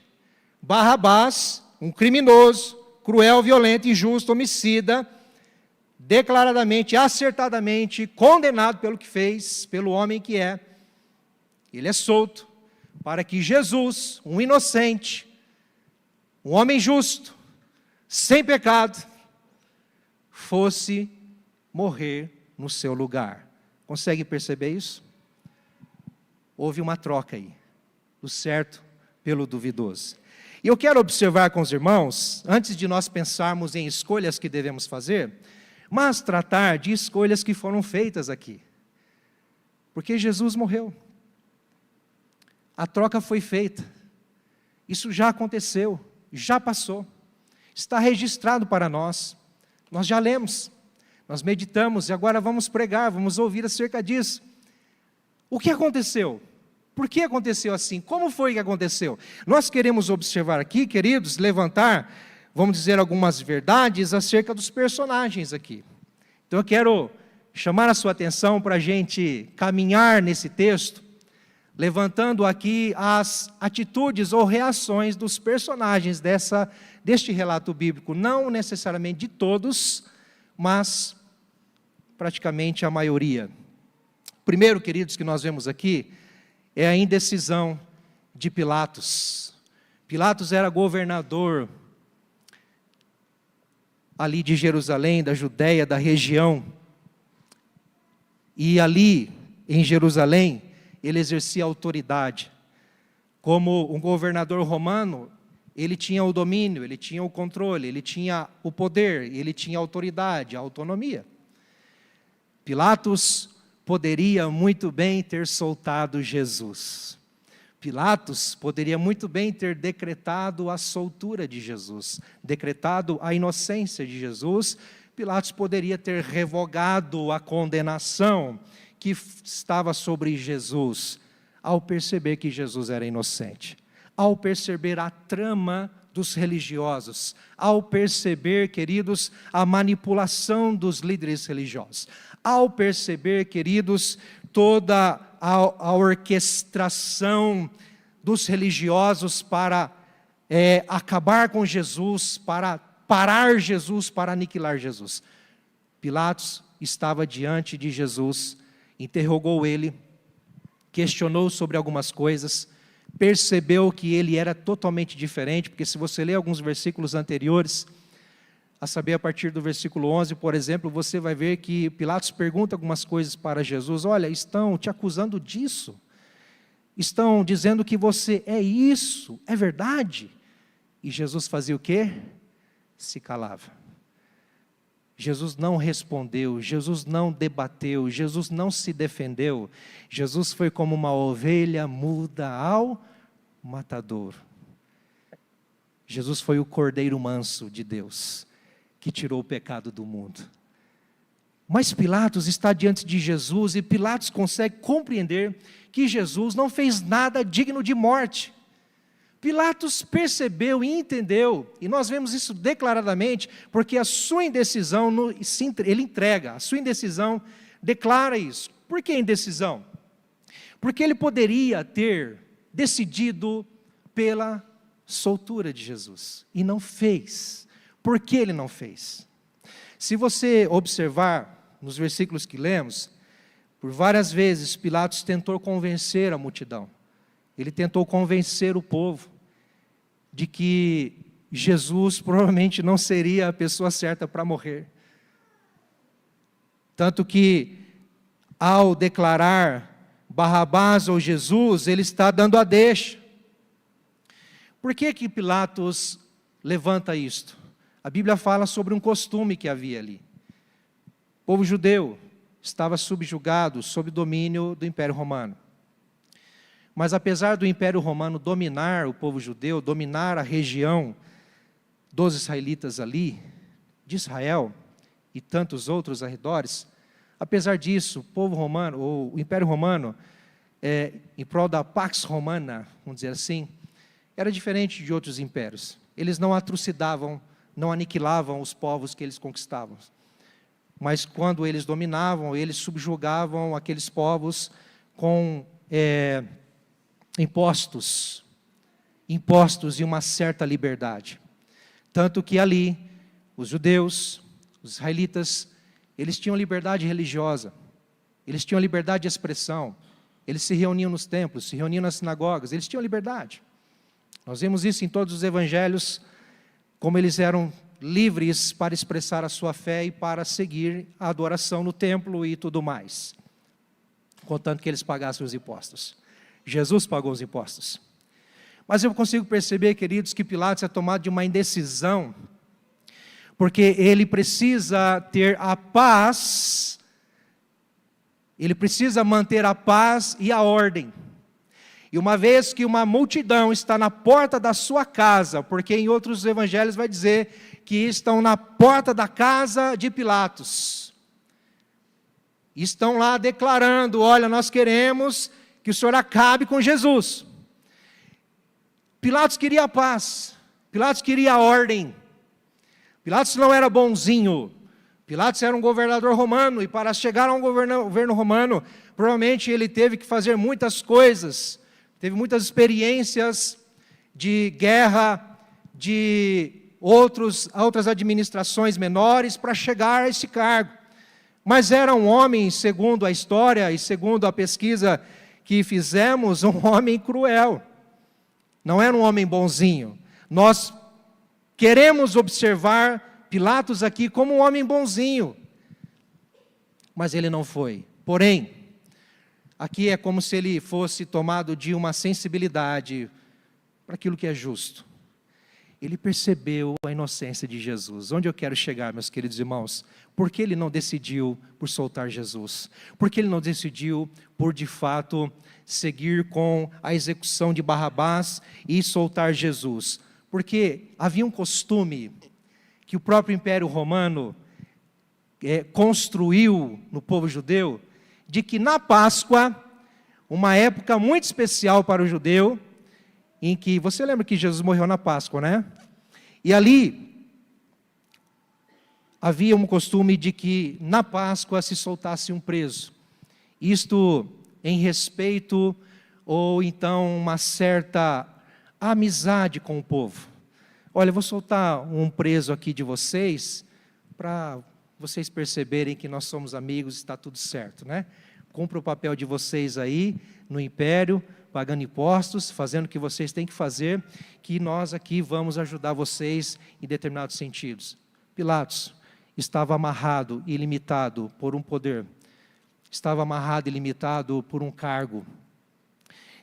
[SPEAKER 6] Barrabás, um criminoso, cruel, violento, injusto, homicida, declaradamente, acertadamente condenado pelo que fez, pelo homem que é, ele é solto para que Jesus, um inocente, um homem justo, sem pecado, fosse morrer no seu lugar. Consegue perceber isso? Houve uma troca aí, do certo pelo duvidoso. E eu quero observar com os irmãos, antes de nós pensarmos em escolhas que devemos fazer, mas tratar de escolhas que foram feitas aqui. Porque Jesus morreu. A troca foi feita. Isso já aconteceu, já passou. Está registrado para nós. Nós já lemos, nós meditamos e agora vamos pregar, vamos ouvir acerca disso. O que aconteceu? Por que aconteceu assim? Como foi que aconteceu? Nós queremos observar aqui, queridos, levantar, vamos dizer, algumas verdades acerca dos personagens aqui. Então eu quero chamar a sua atenção para a gente caminhar nesse texto, levantando aqui as atitudes ou reações dos personagens deste relato bíblico, não necessariamente de todos, mas praticamente a maioria. Primeiro, queridos, que nós vemos aqui, é a indecisão de Pilatos. Pilatos era governador ali de Jerusalém, da Judéia, da região. E ali, em Jerusalém, ele exercia autoridade. Como um governador romano, ele tinha o domínio, ele tinha o controle, ele tinha o poder, ele tinha a autoridade, a autonomia. Pilatos poderia muito bem ter soltado Jesus. Pilatos poderia muito bem ter decretado a soltura de Jesus, decretado a inocência de Jesus. Pilatos poderia ter revogado a condenação que estava sobre Jesus, ao perceber que Jesus era inocente, ao perceber a trama dos religiosos, ao perceber, queridos, a manipulação dos líderes religiosos, ao perceber, queridos, toda a orquestração dos religiosos para acabar com Jesus, para parar Jesus, para aniquilar Jesus. Pilatos estava diante de Jesus, interrogou ele, questionou sobre algumas coisas, percebeu que ele era totalmente diferente, porque se você ler alguns versículos anteriores, a saber, a partir do versículo 11, por exemplo, você vai ver que Pilatos pergunta algumas coisas para Jesus. Olha, estão te acusando disso, estão dizendo que você é isso, é verdade? E Jesus fazia o quê? Se calava. Jesus não respondeu, Jesus não debateu, Jesus não se defendeu. Jesus foi como uma ovelha muda ao matadouro. Jesus foi o cordeiro manso de Deus, que tirou o pecado do mundo. Mas Pilatos está diante de Jesus e Pilatos consegue compreender que Jesus não fez nada digno de morte. Pilatos percebeu e entendeu, e nós vemos isso declaradamente, porque a sua indecisão, ele entrega, a sua indecisão declara isso. Por que indecisão? Porque ele poderia ter decidido pela soltura de Jesus, e não fez. Por que ele não fez? Se você observar nos versículos que lemos, por várias vezes Pilatos tentou convencer a multidão, ele tentou convencer o povo, de que Jesus provavelmente não seria a pessoa certa para morrer. Tanto que, ao declarar Barrabás ou Jesus, ele está dando a deixa. Por que Pilatos levanta isto? A Bíblia fala sobre um costume que havia ali. O povo judeu estava subjugado, sob domínio do Império Romano. Mas apesar do Império Romano dominar o povo judeu, dominar a região dos israelitas ali, de Israel e tantos outros arredores, apesar disso, o povo romano, ou o Império Romano, em prol da Pax Romana, vamos dizer assim, era diferente de outros impérios. Eles não atrocidavam, não aniquilavam os povos que eles conquistavam. Mas quando eles dominavam, eles subjugavam aqueles povos com impostos e uma certa liberdade. Tanto que ali, os judeus, os israelitas, eles tinham liberdade religiosa, eles tinham liberdade de expressão, eles se reuniam nos templos, se reuniam nas sinagogas, eles tinham liberdade. Nós vemos isso em todos os evangelhos, como eles eram livres para expressar a sua fé e para seguir a adoração no templo e tudo mais, contanto que eles pagassem os impostos. Jesus pagou os impostos. Mas eu consigo perceber, queridos, que Pilatos é tomado de uma indecisão, porque ele precisa ter a paz, ele precisa manter a paz e a ordem. E uma vez que uma multidão está na porta da sua casa, porque em outros evangelhos vai dizer que estão na porta da casa de Pilatos, estão lá declarando: olha, nós queremos que o Senhor acabe com Jesus. Pilatos queria a paz, Pilatos queria a ordem. Pilatos não era bonzinho, Pilatos era um governador romano, e para chegar a um governo romano, provavelmente ele teve que fazer muitas coisas, teve muitas experiências de guerra, de outras administrações menores para chegar a esse cargo. Mas era um homem, segundo a história e segundo a pesquisa que fizemos, um homem cruel. Não era um homem bonzinho. Nós queremos observar Pilatos aqui como um homem bonzinho, mas ele não foi. Porém, aqui é como se ele fosse tomado de uma sensibilidade para aquilo que é justo. Ele percebeu a inocência de Jesus. Onde eu quero chegar, meus queridos irmãos? Por que ele não decidiu por soltar Jesus? Por que ele não decidiu por, de fato, seguir com a execução de Barrabás e soltar Jesus? Porque havia um costume que o próprio Império Romano construiu no povo judeu, de que na Páscoa, uma época muito especial para o judeu, em que, você lembra que Jesus morreu na Páscoa, né? E ali, havia um costume de que na Páscoa se soltasse um preso. Isto em respeito, ou então uma certa amizade com o povo. Olha, eu vou soltar um preso aqui de vocês, para vocês perceberem que nós somos amigos, está tudo certo, né? Cumpra o papel de vocês aí, no império, pagando impostos, fazendo o que vocês têm que fazer, que nós aqui vamos ajudar vocês em determinados sentidos. Pilatos estava amarrado e limitado por um poder, estava amarrado e limitado por um cargo,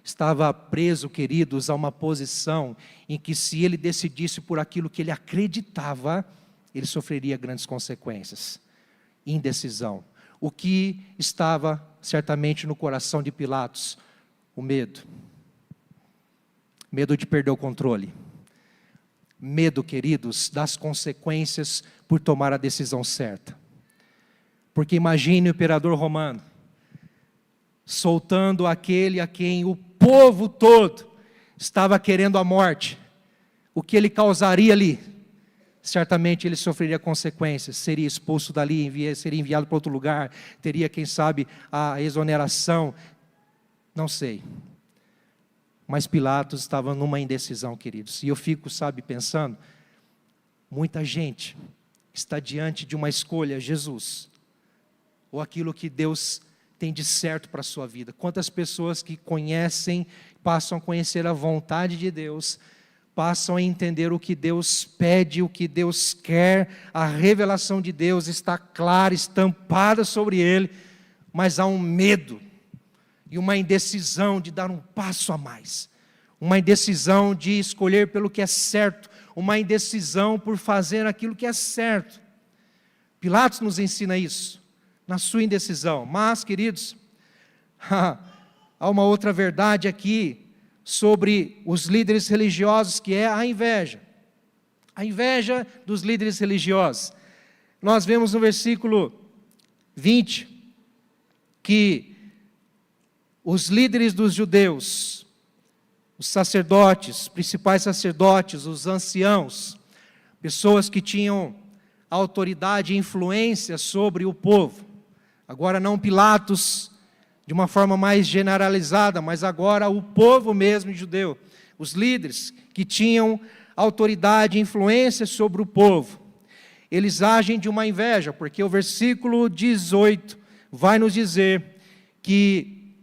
[SPEAKER 6] estava preso, queridos, a uma posição em que, se ele decidisse por aquilo que ele acreditava, ele sofreria grandes consequências. Indecisão. O que estava certamente no coração de Pilatos? O medo. Medo de perder o controle. Medo, queridos, das consequências por tomar a decisão certa. Porque imagine o imperador romano soltando aquele a quem o povo todo estava querendo a morte. O que ele causaria ali? Certamente ele sofreria consequências, seria expulso dali, seria enviado para outro lugar, teria, quem sabe, a exoneração, não sei. Mas Pilatos estava numa indecisão, queridos. E eu fico, pensando, muita gente está diante de uma escolha: Jesus, ou aquilo que Deus tem de certo para a sua vida. Quantas pessoas que conhecem, passam a conhecer a vontade de Deus, passam a entender o que Deus pede, o que Deus quer, a revelação de Deus está clara, estampada sobre ele, mas há um medo e uma indecisão de dar um passo a mais, uma indecisão de escolher pelo que é certo, uma indecisão por fazer aquilo que é certo. Pilatos nos ensina isso. na sua indecisão. Mas, queridos, há uma outra verdade aqui sobre os líderes religiosos, que é a inveja. A inveja dos líderes religiosos. Nós vemos no versículo 20 que os líderes dos judeus, os sacerdotes, principais sacerdotes, os anciãos, pessoas que tinham autoridade e influência sobre o povo. Agora não Pilatos, de uma forma mais generalizada, mas agora o povo mesmo judeu, os líderes que tinham autoridade e influência sobre o povo. Eles agem de uma inveja, porque o versículo 18 vai nos dizer que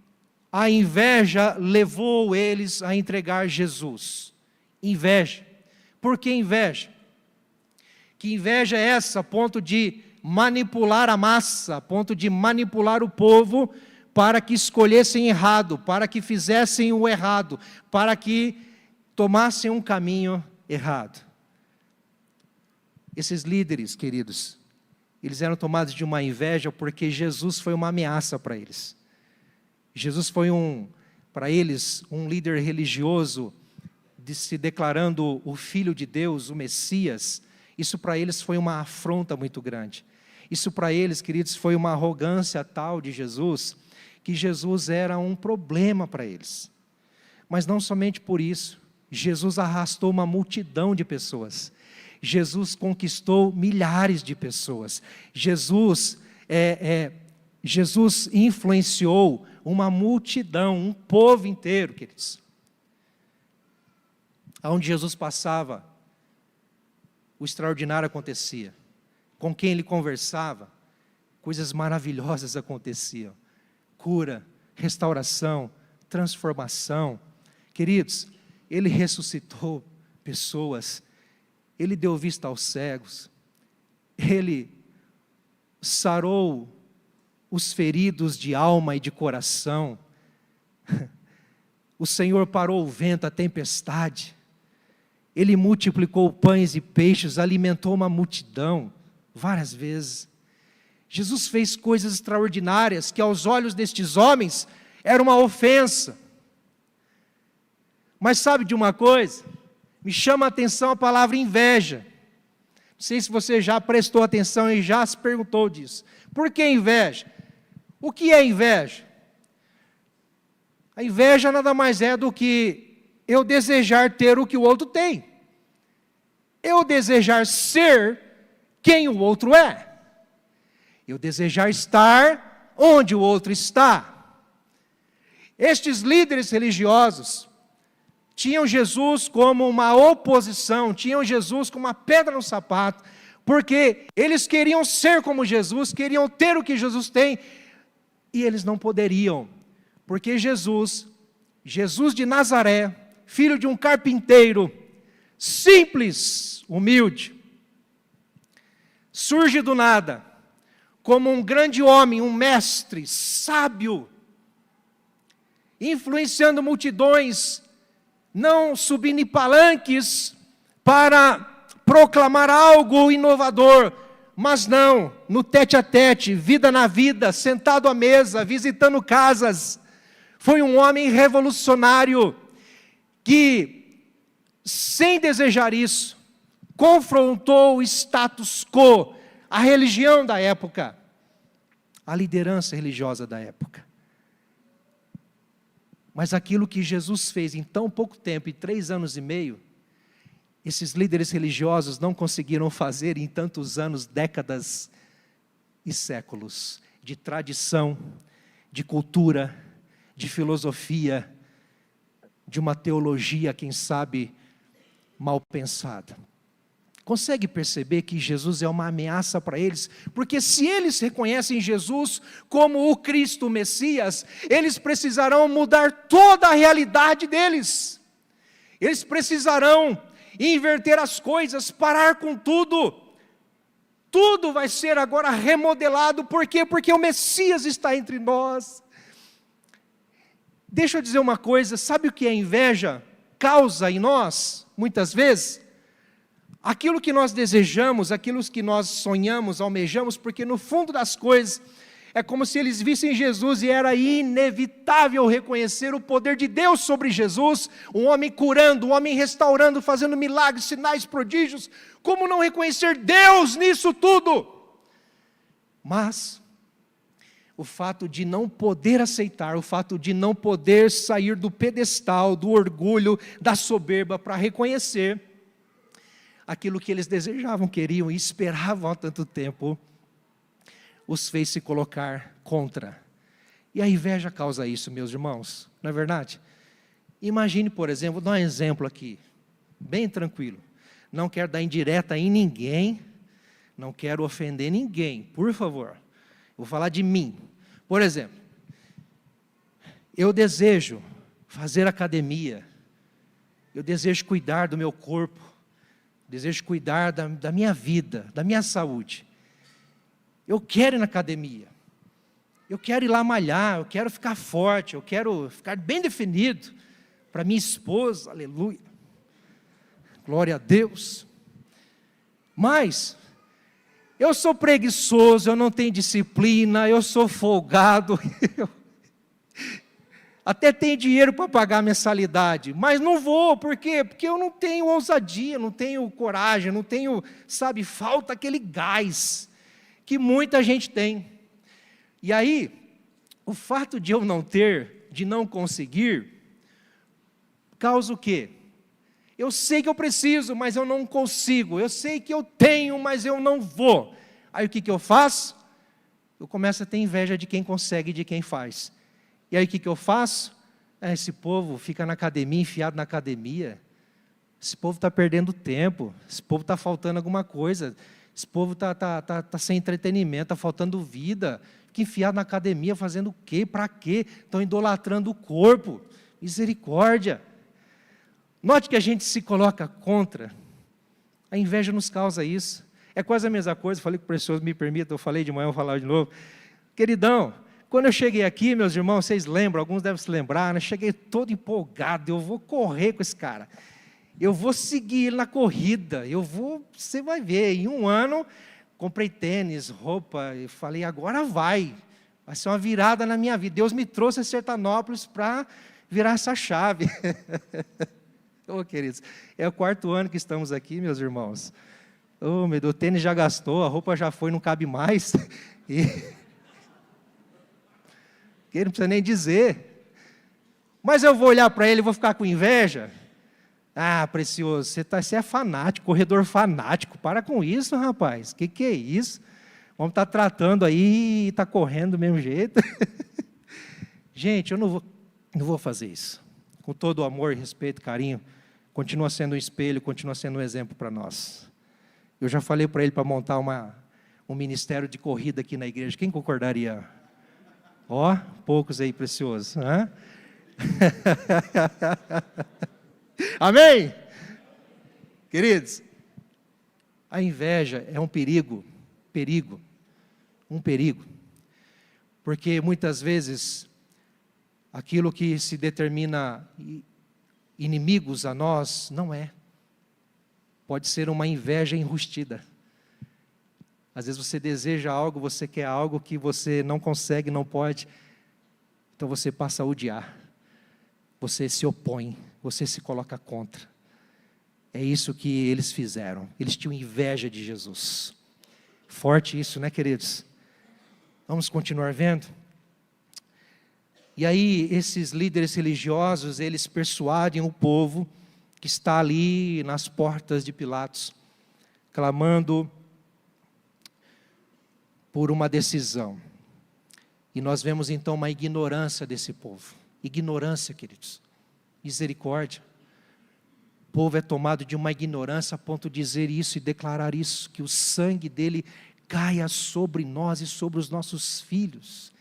[SPEAKER 6] a inveja levou eles a entregar Jesus. Inveja. Por que inveja? Que inveja é essa, a ponto de manipular a massa, a ponto de manipular o povo para que escolhessem errado, para que fizessem o errado, para que tomassem um caminho errado. Esses líderes, queridos, eles eram tomados de uma inveja porque Jesus foi uma ameaça para eles. Jesus foi para eles, um líder religioso, se declarando o Filho de Deus, o Messias. Isso para eles foi uma afronta muito grande. Isso para eles, queridos, foi uma arrogância tal de Jesus, que Jesus era um problema para eles. Mas não somente por isso, Jesus arrastou uma multidão de pessoas. Jesus conquistou milhares de pessoas. Jesus influenciou uma multidão, um povo inteiro, queridos. Aonde Jesus passava, o extraordinário acontecia. Com quem ele conversava, coisas maravilhosas aconteciam. Cura, restauração, transformação. Queridos, ele ressuscitou pessoas, ele deu vista aos cegos, ele sarou os feridos de alma e de coração. O Senhor parou o vento, a tempestade. Ele multiplicou pães e peixes, alimentou uma multidão várias vezes. Jesus fez coisas extraordinárias que aos olhos destes homens era uma ofensa. Mas sabe de uma coisa? Me chama a atenção a palavra inveja. Não sei se você já prestou atenção e já se perguntou disso. Por que inveja? O que é inveja? A inveja nada mais é do que eu desejar ter o que o outro tem. Eu desejar ser quem o outro é. Eu desejar estar onde o outro está. Estes líderes religiosos tinham Jesus como uma oposição, tinham Jesus como uma pedra no sapato, porque eles queriam ser como Jesus, queriam ter o que Jesus tem, e eles não poderiam, porque Jesus de Nazaré, filho de um carpinteiro, simples, humilde, surge do nada, como um grande homem, um mestre, sábio, influenciando multidões, não subindo em palanques para proclamar algo inovador, mas não, no tete a tete, vida na vida, sentado à mesa, visitando casas. Foi um homem revolucionário que, sem desejar isso, confrontou o status quo, a religião da época, a liderança religiosa da época. Mas aquilo que Jesus fez em tão pouco tempo, em 3 anos e meio, esses líderes religiosos não conseguiram fazer em tantos anos, décadas e séculos de tradição, de cultura, de filosofia, de uma teologia, quem sabe, mal pensada. Consegue perceber que Jesus é uma ameaça para eles? Porque se eles reconhecem Jesus como o Cristo, o Messias, eles precisarão mudar toda a realidade deles. Eles precisarão inverter as coisas, parar com tudo. Tudo vai ser agora remodelado. Por quê? Porque o Messias está entre nós. Deixa eu dizer uma coisa, sabe o que a inveja causa em nós, muitas vezes? Aquilo que nós desejamos, aquilo que nós sonhamos, almejamos, porque no fundo das coisas, É como se eles vissem Jesus e era inevitável reconhecer o poder de Deus sobre Jesus, um homem curando, um homem restaurando, fazendo milagres, sinais, prodígios. Como não reconhecer Deus nisso tudo? Mas o fato de não poder aceitar, o fato de não poder sair do pedestal, do orgulho, da soberba, para reconhecer aquilo que eles desejavam, queriam e esperavam há tanto tempo, os fez se colocar contra. E a inveja causa isso, meus irmãos, não é verdade? Imagine, por exemplo, vou dar um exemplo aqui, bem tranquilo. Não quero dar indireta em ninguém, não quero ofender ninguém, por favor. Vou falar de mim. Por exemplo, eu desejo fazer academia, eu desejo cuidar do meu corpo, desejo cuidar da minha vida, da minha saúde. Eu quero ir na academia, eu quero ir lá malhar, eu quero ficar forte, eu quero ficar bem definido para minha esposa, aleluia, glória a Deus. Mas eu sou preguiçoso, eu não tenho disciplina, eu sou folgado, até tenho dinheiro para pagar a mensalidade, mas não vou, por quê? Porque eu não tenho ousadia, não tenho coragem, não tenho, sabe, falta aquele gás que muita gente tem. E aí, o fato de eu não ter, de não conseguir, causa o quê? Eu sei que eu preciso, mas eu não consigo. Eu sei que eu tenho, mas eu não vou. Aí o que eu faço? Eu começo a ter inveja de quem consegue e de quem faz. E aí o que eu faço? Esse povo fica na academia, enfiado na academia. Esse povo está perdendo tempo. Esse povo está faltando alguma coisa. Esse povo está sem entretenimento, está faltando vida. Fica enfiado na academia fazendo o quê? Para quê? Estão idolatrando o corpo. Misericórdia. Note que a gente se coloca contra. A inveja nos causa isso. É quase a mesma coisa, falei com o Precioso, me permita, eu falei de manhã, vou falar de novo. Queridão, quando eu cheguei aqui, meus irmãos, vocês lembram, alguns devem se lembrar, né? Cheguei todo empolgado, eu vou correr com esse cara. Eu vou seguir ele na corrida, você vai ver, em um ano, comprei tênis, roupa, e falei, agora vai ser uma virada na minha vida. Deus me trouxe a Sertanópolis para virar essa chave. Oh, queridos, é o 4º ano que estamos aqui, meus irmãos. Oh, meu Deus, o tênis já gastou, a roupa já foi, não cabe mais. E ele não precisa nem dizer. Mas eu vou olhar para ele e vou ficar com inveja? Ah, Precioso, você é fanático, corredor fanático. Para com isso, rapaz. Que é isso? Vamos estar tratando aí e está correndo do mesmo jeito. Gente, eu não vou fazer isso. Com todo o amor, respeito, carinho, continua sendo um espelho, continua sendo um exemplo para nós. Eu já falei para ele para montar um ministério de corrida aqui na igreja. Quem concordaria? Ó, poucos aí, Precioso. Hã? Amém? Queridos, a inveja é um perigo, porque muitas vezes aquilo que se determina inimigos a nós, não é. Pode ser uma inveja enrustida. Às vezes você deseja algo, você quer algo que você não consegue, não pode, então você passa a odiar, você se opõe, você se coloca contra. É isso que eles fizeram, eles tinham inveja de Jesus. Forte isso, né, queridos? Vamos continuar vendo? E aí, esses líderes religiosos, eles persuadem o povo que está ali nas portas de Pilatos, clamando por uma decisão. E nós vemos então uma ignorância desse povo. Ignorância, queridos. Misericórdia. O povo é tomado de uma ignorância a ponto de dizer isso e declarar isso, que o sangue dele caia sobre nós e sobre os nossos filhos.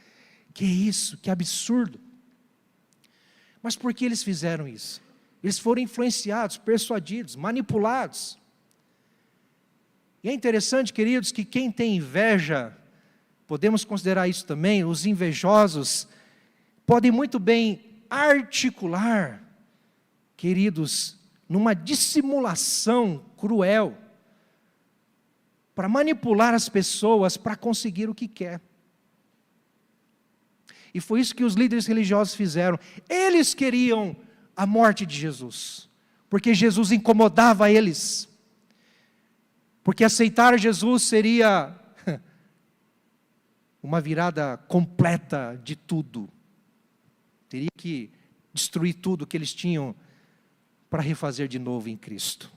[SPEAKER 6] Que isso, que absurdo. Mas por que eles fizeram isso? Eles foram influenciados, persuadidos, manipulados. E é interessante, queridos, que quem tem inveja, podemos considerar isso também, os invejosos, podem muito bem articular, queridos, numa dissimulação cruel, para manipular as pessoas para conseguir o que quer. E foi isso que os líderes religiosos fizeram. Eles queriam a morte de Jesus, porque Jesus incomodava eles. Porque aceitar Jesus seria uma virada completa de tudo. Teria que destruir tudo que eles tinham para refazer de novo em Cristo.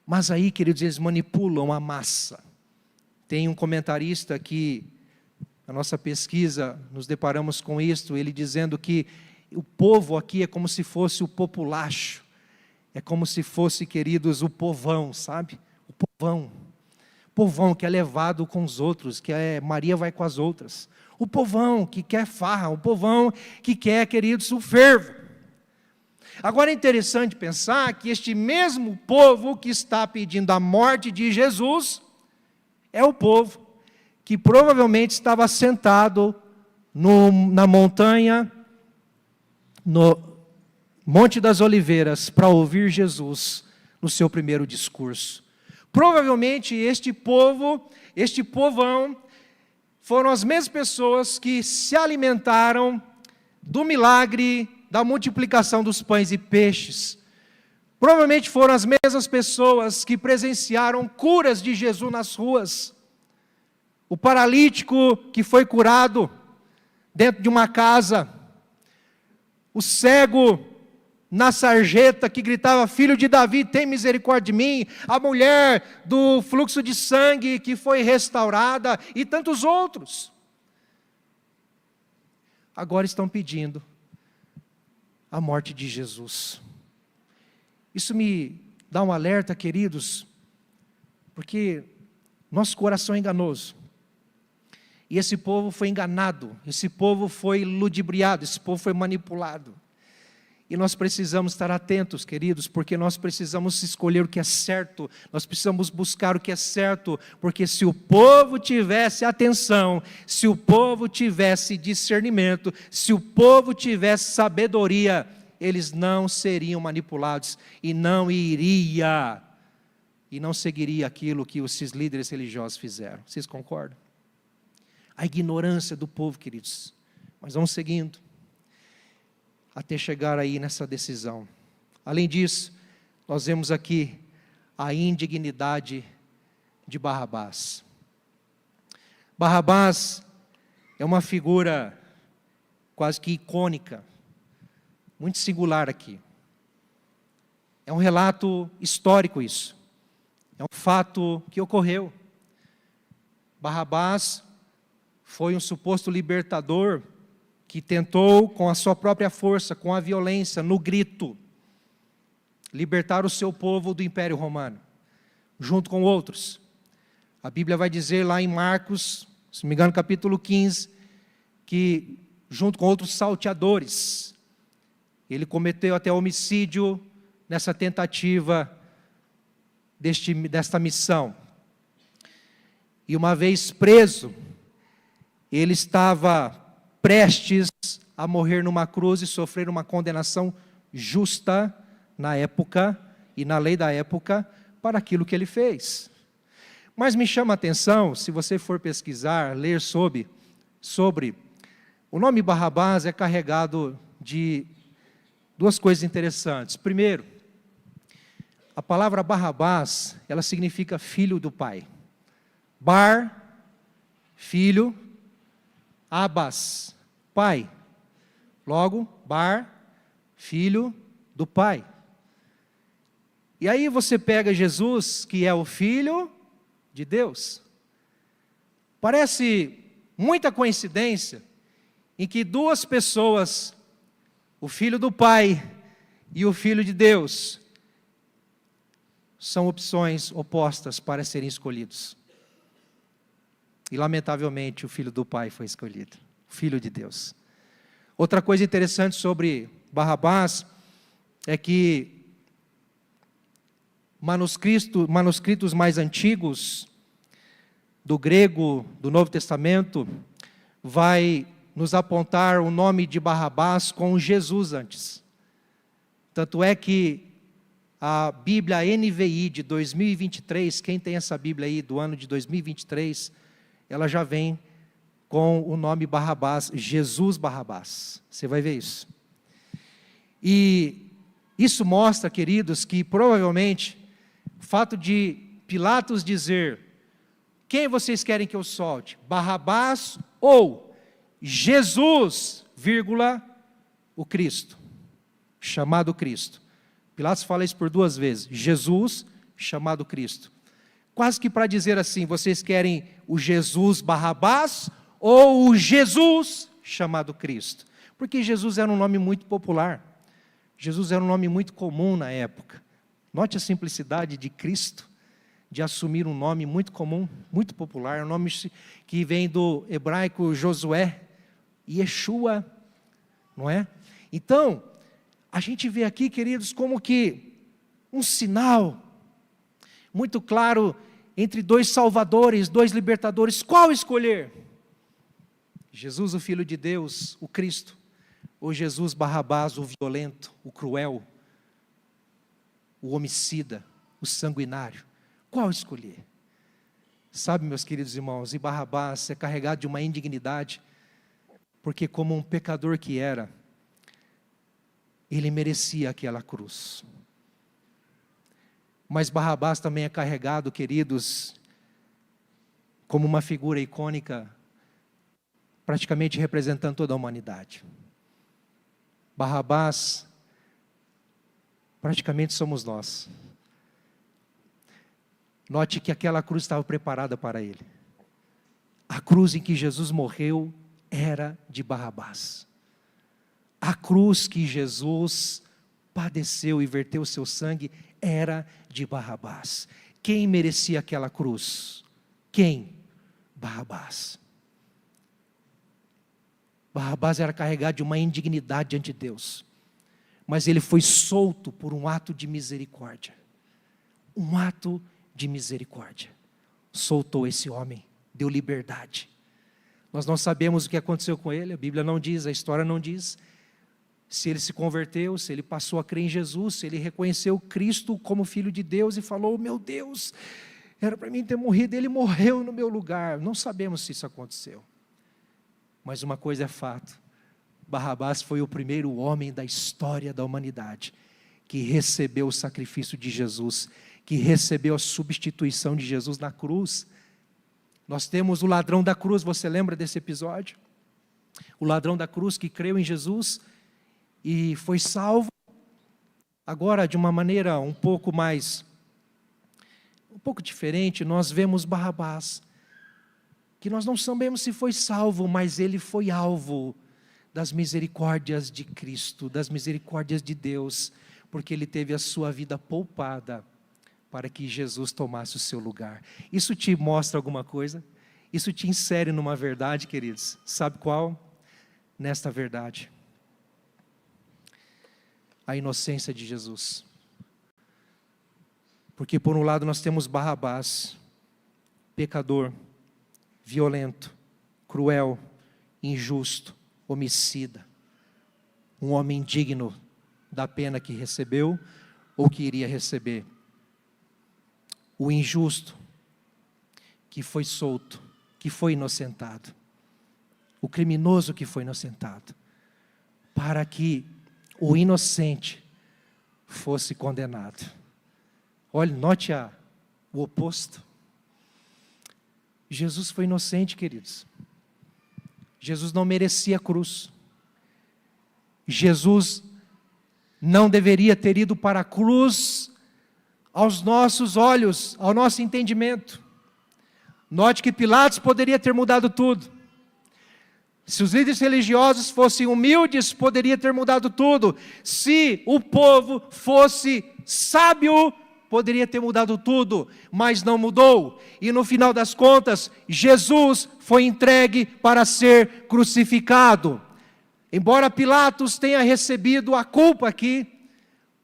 [SPEAKER 6] Mas aí, queridos, eles manipulam a massa. Tem um comentarista que, na nossa pesquisa, nos deparamos com isto, ele dizendo que o povo aqui é como se fosse o populacho, é como se fosse, queridos, o povão, sabe? O povão que é levado com os outros, que é Maria vai com as outras. O povão que quer farra, o povão que quer, queridos, o fervo. Agora é interessante pensar que este mesmo povo que está pedindo a morte de Jesus é o povo que provavelmente estava sentado na montanha, no Monte das Oliveiras, para ouvir Jesus no seu primeiro discurso. Provavelmente este povão, foram as mesmas pessoas que se alimentaram do milagre da multiplicação dos pães e peixes. Provavelmente foram as mesmas pessoas que presenciaram curas de Jesus nas ruas. O paralítico que foi curado dentro de uma casa. O cego na sarjeta que gritava, filho de Davi, tem misericórdia de mim. A mulher do fluxo de sangue que foi restaurada e tantos outros. Agora estão pedindo a morte de Jesus. Isso me dá um alerta, queridos, porque nosso coração é enganoso. E esse povo foi enganado, esse povo foi ludibriado, esse povo foi manipulado. E nós precisamos estar atentos, queridos, porque nós precisamos escolher o que é certo, nós precisamos buscar o que é certo, porque se o povo tivesse atenção, se o povo tivesse discernimento, se o povo tivesse sabedoria, eles não seriam manipulados e não seguiria aquilo que esses líderes religiosos fizeram. Vocês concordam? A ignorância do povo, queridos. Mas vamos seguindo até chegar aí nessa decisão. Além disso, nós vemos aqui a indignidade de Barrabás. Barrabás é uma figura quase que icônica, muito singular aqui. É um relato histórico isso. É um fato que ocorreu. Barrabás foi um suposto libertador que tentou, com a sua própria força, com a violência, no grito, libertar o seu povo do Império Romano, junto com outros. A Bíblia vai dizer lá em Marcos, se não me engano, capítulo 15, que junto com outros salteadores, ele cometeu até homicídio nessa tentativa desta missão. E uma vez preso, ele estava prestes a morrer numa cruz e sofrer uma condenação justa na época e na lei da época para aquilo que ele fez. Mas me chama a atenção, se você for pesquisar, ler sobre o nome Barrabás é carregado de duas coisas interessantes. Primeiro, a palavra Barrabás, ela significa filho do pai. Bar, filho, Abas, pai. Logo, Bar, filho do pai. E aí você pega Jesus, que é o Filho de Deus. Parece muita coincidência em que duas pessoas, o Filho do Pai e o Filho de Deus, são opções opostas para serem escolhidos. E lamentavelmente o Filho do Pai foi escolhido, o Filho de Deus. Outra coisa interessante sobre Barrabás é que manuscritos mais antigos do grego do Novo Testamento vai nos apontar o nome de Barrabás com Jesus antes. Tanto é que a Bíblia NVI de 2023, quem tem essa Bíblia aí do ano de 2023, ela já vem com o nome Barrabás, Jesus Barrabás. Você vai ver isso. E isso mostra, queridos, que provavelmente o fato de Pilatos dizer: quem vocês querem que eu solte? Barrabás ou Jesus, vírgula, o Cristo, chamado Cristo. Pilatos fala isso por 2 vezes, Jesus, chamado Cristo. Quase que para dizer assim, vocês querem o Jesus Barrabás ou o Jesus chamado Cristo? Porque Jesus era um nome muito popular, Jesus era um nome muito comum na época. Note a simplicidade de Cristo, de assumir um nome muito comum, muito popular, um nome que vem do hebraico Josué, Yeshua, não é? Então, a gente vê aqui, queridos, como que um sinal muito claro entre 2 salvadores, 2 libertadores. Qual escolher? Jesus, o Filho de Deus, o Cristo, ou Jesus Barrabás, o violento, o cruel, o homicida, o sanguinário? Qual escolher? Sabe, meus queridos irmãos, e Barrabás é carregado de uma indignidade, porque como um pecador que era, ele merecia aquela cruz. Mas Barrabás também é carregado, queridos, como uma figura icônica, praticamente representando toda a humanidade. Barrabás, praticamente somos nós. Note que aquela cruz estava preparada para ele. A cruz em que Jesus morreu era de Barrabás. A cruz que Jesus padeceu e verteu o seu sangue era de Barrabás. Quem merecia aquela cruz? Quem? Barrabás. Barrabás era carregado de uma indignidade diante de Deus, mas ele foi solto por um ato de misericórdia. Um ato de misericórdia. Soltou esse homem, deu liberdade. Nós não sabemos o que aconteceu com ele, a Bíblia não diz, a história não diz. Se ele se converteu, se ele passou a crer em Jesus, se ele reconheceu Cristo como Filho de Deus e falou: meu Deus, era para mim ter morrido, ele morreu no meu lugar. Não sabemos se isso aconteceu. Mas uma coisa é fato: Barrabás foi o primeiro homem da história da humanidade que recebeu o sacrifício de Jesus, que recebeu a substituição de Jesus na cruz. Nós temos o ladrão da cruz, você lembra desse episódio? O ladrão da cruz que creu em Jesus e foi salvo. Agora, de uma maneira um pouco diferente, nós vemos Barrabás, que nós não sabemos se foi salvo, mas ele foi alvo das misericórdias de Cristo, das misericórdias de Deus, porque ele teve a sua vida poupada para que Jesus tomasse o seu lugar. Isso te mostra alguma coisa? Isso te insere numa verdade, queridos. Sabe qual? Nesta verdade: a inocência de Jesus. Porque por um lado nós temos Barrabás, pecador, violento, cruel, injusto, homicida, um homem digno da pena que recebeu ou que iria receber. O injusto, que foi solto, que foi inocentado. O criminoso que foi inocentado. Para que o inocente fosse condenado. Olha, note o oposto. Jesus foi inocente, queridos. Jesus não merecia a cruz. Jesus não deveria ter ido para a cruz aos nossos olhos, ao nosso entendimento. Note que Pilatos poderia ter mudado tudo. Se os líderes religiosos fossem humildes, poderia ter mudado tudo. Se o povo fosse sábio, poderia ter mudado tudo, mas não mudou. E no final das contas, Jesus foi entregue para ser crucificado. Embora Pilatos tenha recebido a culpa aqui,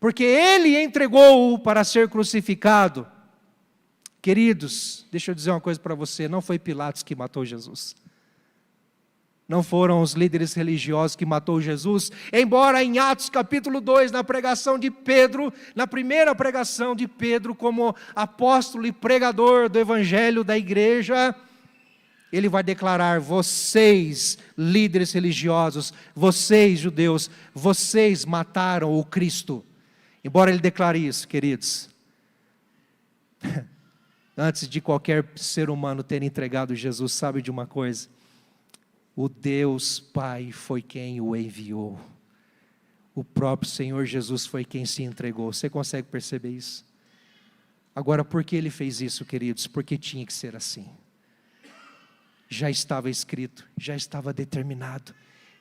[SPEAKER 6] porque ele entregou-o para ser crucificado. Queridos, deixa eu dizer uma coisa para você: não foi Pilatos que matou Jesus. Não foram os líderes religiosos que matou Jesus, embora em Atos capítulo 2, na pregação de Pedro, na primeira pregação de Pedro como apóstolo e pregador do evangelho da igreja, Ele vai declarar: vocês, líderes religiosos, vocês, judeus, vocês mataram o Cristo. Embora Ele declare isso, queridos, antes de qualquer ser humano ter entregado Jesus, sabe de uma coisa? O Deus Pai foi quem o enviou. O próprio Senhor Jesus foi quem se entregou. Você consegue perceber isso? Agora, por que Ele fez isso, queridos? Porque tinha que ser assim. Já estava escrito, já estava determinado.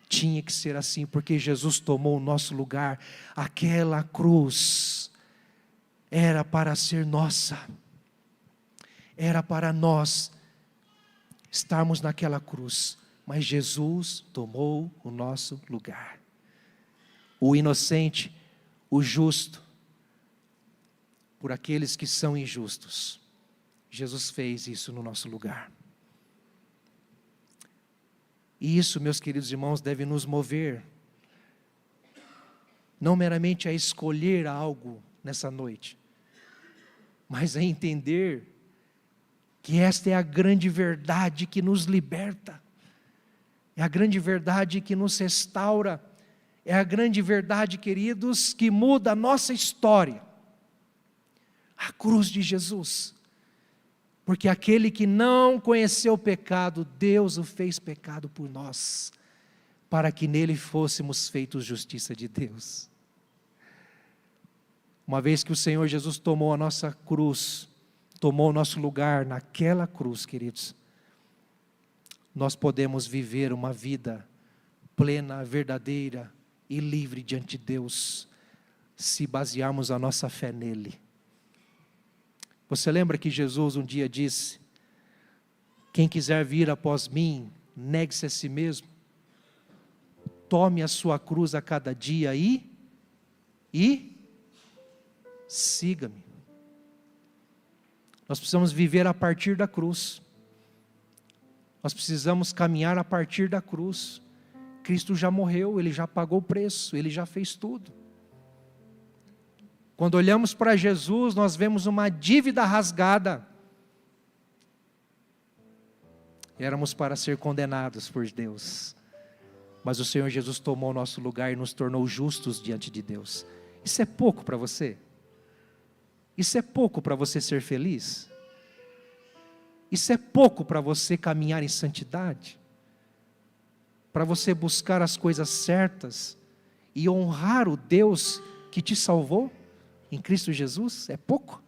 [SPEAKER 6] Tinha que ser assim, porque Jesus tomou o nosso lugar. Aquela cruz era para ser nossa. Era para nós estarmos naquela cruz. Mas Jesus tomou o nosso lugar. O inocente, o justo, por aqueles que são injustos. Jesus fez isso no nosso lugar. E isso, meus queridos irmãos, deve nos mover, não meramente a escolher algo nessa noite, mas a entender que esta é a grande verdade que nos liberta, é a grande verdade que nos restaura, é a grande verdade, queridos, que muda a nossa história. A cruz de Jesus. Porque aquele que não conheceu o pecado, Deus o fez pecado por nós, para que nele fôssemos feitos justiça de Deus. Uma vez que o Senhor Jesus tomou a nossa cruz, tomou o nosso lugar naquela cruz, queridos, nós podemos viver uma vida plena, verdadeira e livre diante de Deus, se basearmos a nossa fé nele. Você lembra que Jesus um dia disse: quem quiser vir após mim, negue-se a si mesmo, tome a sua cruz a cada dia e siga-me. Nós precisamos viver a partir da cruz, nós precisamos caminhar a partir da cruz. Cristo já morreu, Ele já pagou o preço, Ele já fez tudo. Quando olhamos para Jesus, nós vemos uma dívida rasgada. Éramos para ser condenados por Deus, mas o Senhor Jesus tomou o nosso lugar e nos tornou justos diante de Deus. Isso é pouco para você? Isso é pouco para você ser feliz? Isso é pouco para você caminhar em santidade? Para você buscar as coisas certas e honrar o Deus que te salvou em Cristo Jesus? É pouco?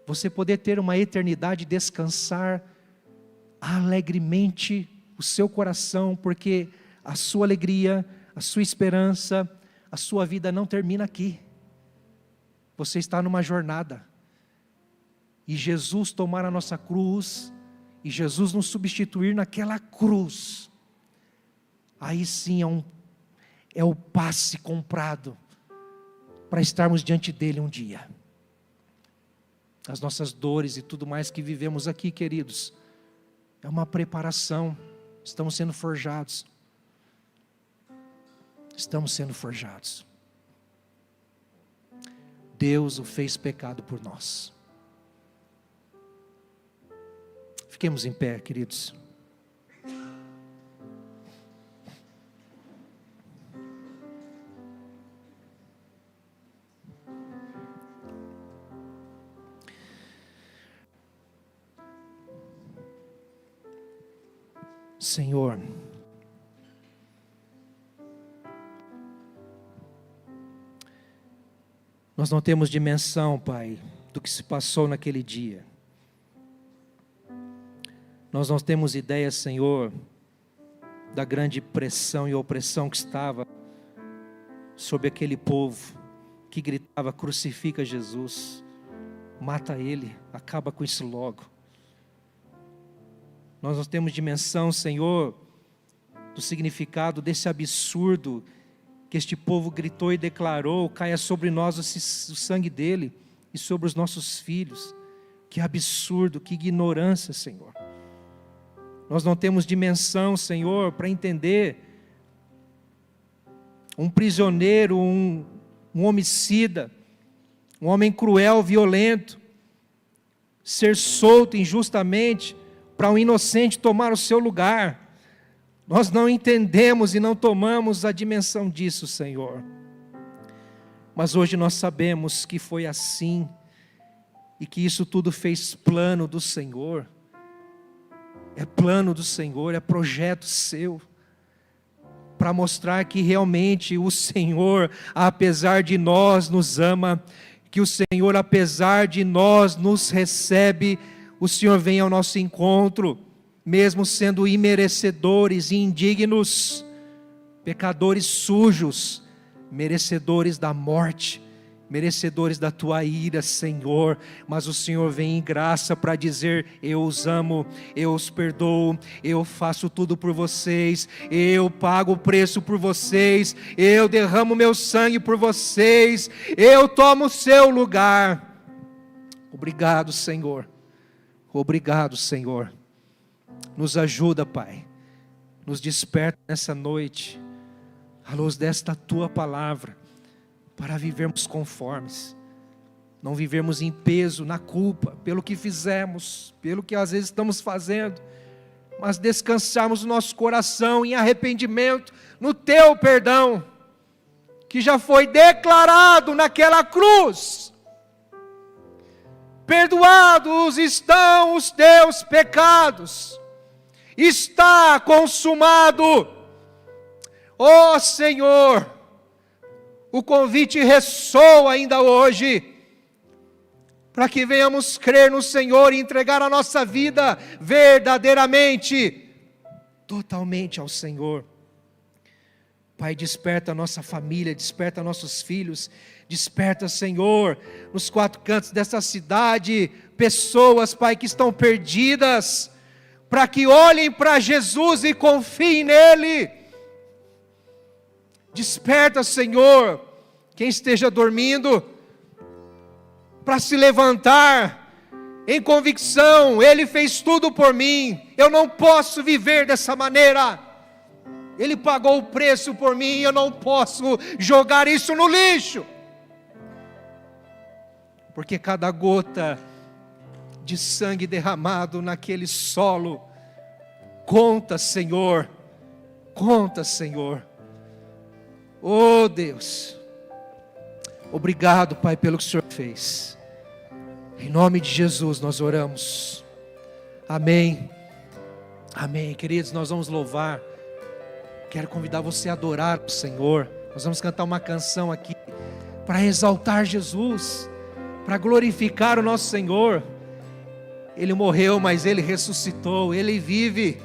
[SPEAKER 6] Você poder ter uma eternidade, descansar alegremente o seu coração, porque a sua alegria, a sua esperança, a sua vida não termina aqui. Você está numa jornada, e Jesus tomar a nossa cruz, e Jesus nos substituir naquela cruz, aí sim é o passe comprado, para estarmos diante dele um dia. As nossas dores e tudo mais que vivemos aqui, queridos, é uma preparação, estamos sendo forjados. Estamos sendo forjados. Deus o fez pecado por nós. Fiquemos em pé, queridos. Senhor, nós não temos dimensão, Pai, do que se passou naquele dia. Nós não temos ideia, Senhor, da grande pressão e opressão que estava sobre aquele povo que gritava: crucifica Jesus, mata ele, acaba com isso logo. Nós não temos dimensão, Senhor, do significado desse absurdo que este povo gritou e declarou: caia sobre nós o sangue dele e sobre os nossos filhos. Que absurdo, que ignorância, Senhor. Nós não temos dimensão, Senhor, para entender um prisioneiro, um homicida, um homem cruel, violento, ser solto injustamente para um inocente tomar o seu lugar. Nós não entendemos e não tomamos a dimensão disso, Senhor. Mas hoje nós sabemos que foi assim e que isso tudo fez plano do Senhor. É plano do Senhor, é projeto seu, para mostrar que realmente o Senhor, apesar de nós, nos ama, que o Senhor, apesar de nós, nos recebe. O Senhor vem ao nosso encontro, mesmo sendo imerecedores e indignos, pecadores sujos, merecedores da morte, merecedores da tua ira, Senhor, mas o Senhor vem em graça para dizer: eu os amo, eu os perdoo, eu faço tudo por vocês, eu pago o preço por vocês, eu derramo meu sangue por vocês, eu tomo o seu lugar. Obrigado, Senhor, obrigado, Senhor. Nos ajuda, Pai, nos desperta nessa noite, à luz desta tua palavra, para vivermos conformes, não vivermos em peso, na culpa, pelo que fizemos, pelo que às vezes estamos fazendo, mas descansarmos o nosso coração em arrependimento, no teu perdão, que já foi declarado naquela cruz. Perdoados estão os teus pecados, está consumado. Ó Senhor, o convite ressoa ainda hoje, para que venhamos crer no Senhor e entregar a nossa vida verdadeiramente, totalmente ao Senhor. Pai, desperta a nossa família, desperta nossos filhos, desperta, Senhor, nos quatro cantos dessa cidade, pessoas, Pai, que estão perdidas, para que olhem para Jesus e confiem nele. Desperta, Senhor, quem esteja dormindo, para se levantar em convicção: Ele fez tudo por mim, eu não posso viver dessa maneira, Ele pagou o preço por mim, eu não posso jogar isso no lixo, porque cada gota de sangue derramado naquele solo conta, Senhor, conta, Senhor. Oh Deus, obrigado, Pai, pelo que o Senhor fez. Em nome de Jesus nós oramos. Amém. Amém. Queridos, nós vamos louvar. Quero convidar você a adorar o Senhor. Nós vamos cantar uma canção aqui para exaltar Jesus, para glorificar o nosso Senhor. Ele morreu, mas Ele ressuscitou, Ele vive,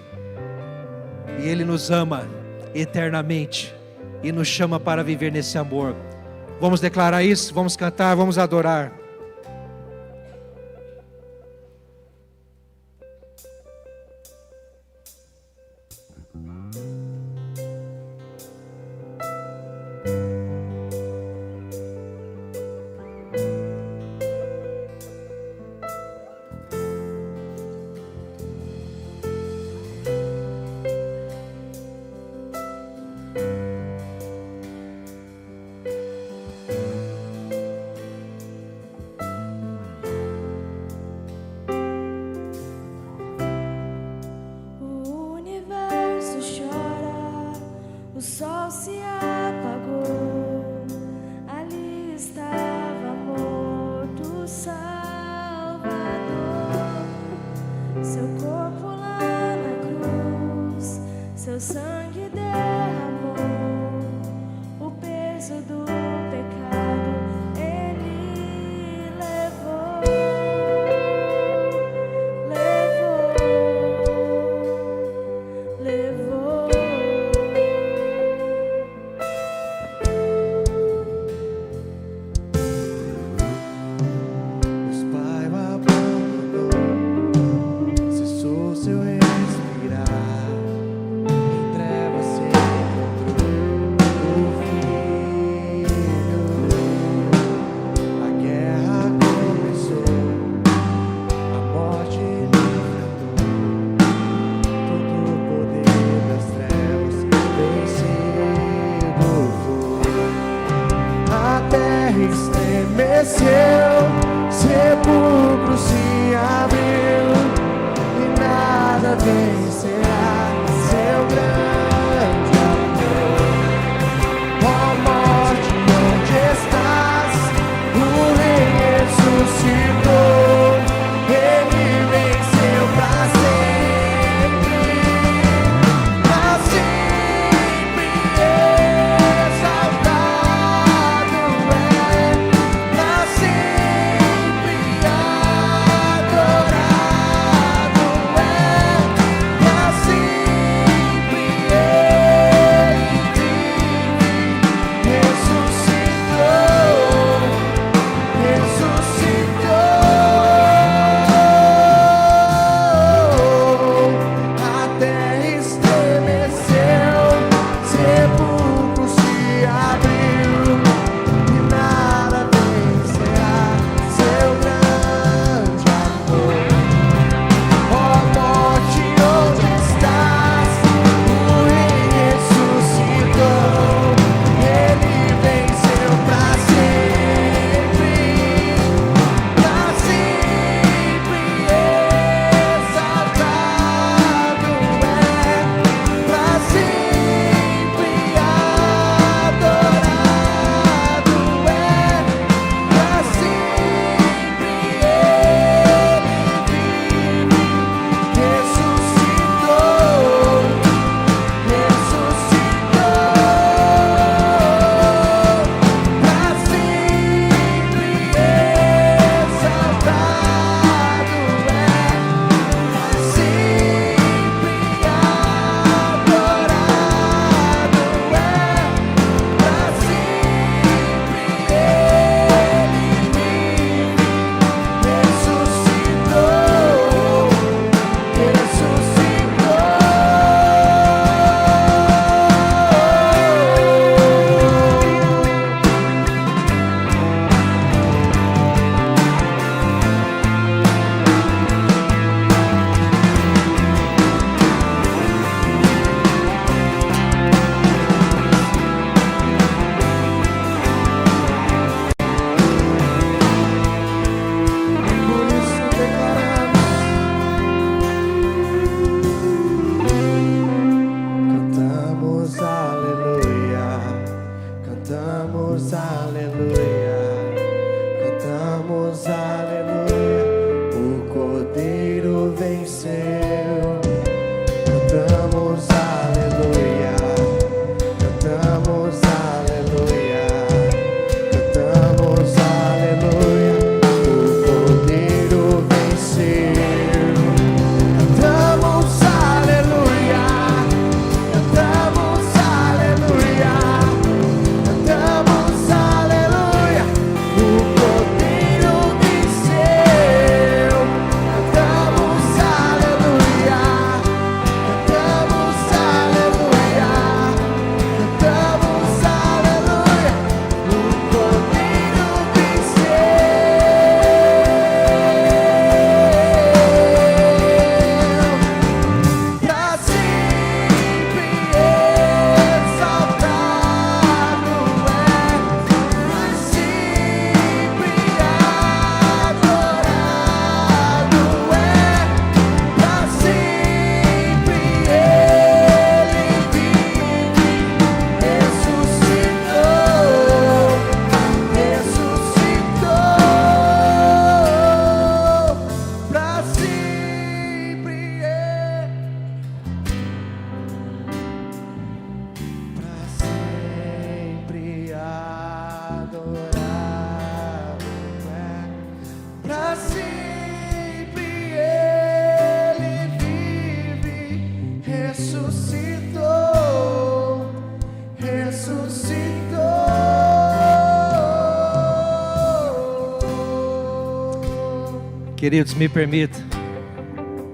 [SPEAKER 6] e Ele nos ama eternamente e nos chama para viver nesse amor. Vamos declarar isso, vamos cantar, vamos adorar.
[SPEAKER 7] O universo chora.
[SPEAKER 6] Queridos, me permita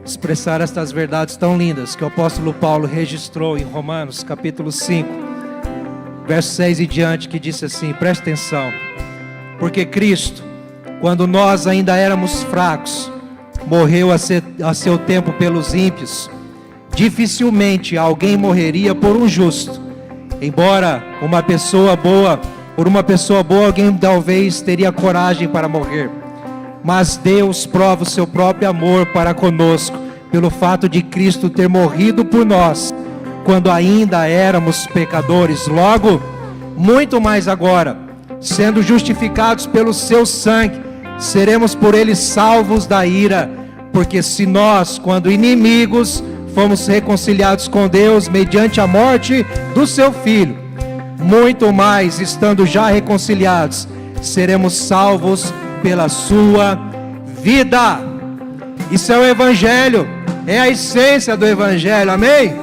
[SPEAKER 6] expressar estas verdades tão lindas que o apóstolo Paulo registrou em Romanos, capítulo 5, verso 6 e diante, que disse assim, preste atenção: porque Cristo, quando nós ainda éramos fracos, morreu a seu tempo pelos ímpios. Dificilmente alguém morreria por um justo, embora por uma pessoa boa alguém talvez teria coragem para morrer. Mas Deus prova o seu próprio amor para conosco, pelo fato de Cristo ter morrido por nós, quando ainda éramos pecadores. Logo, muito mais agora, sendo justificados pelo seu sangue, seremos por ele salvos da ira. Porque se nós, quando inimigos, fomos reconciliados com Deus mediante a morte do seu Filho, muito mais, estando já reconciliados, seremos salvos pela sua vida. Isso é o Evangelho, é a essência do Evangelho, amém?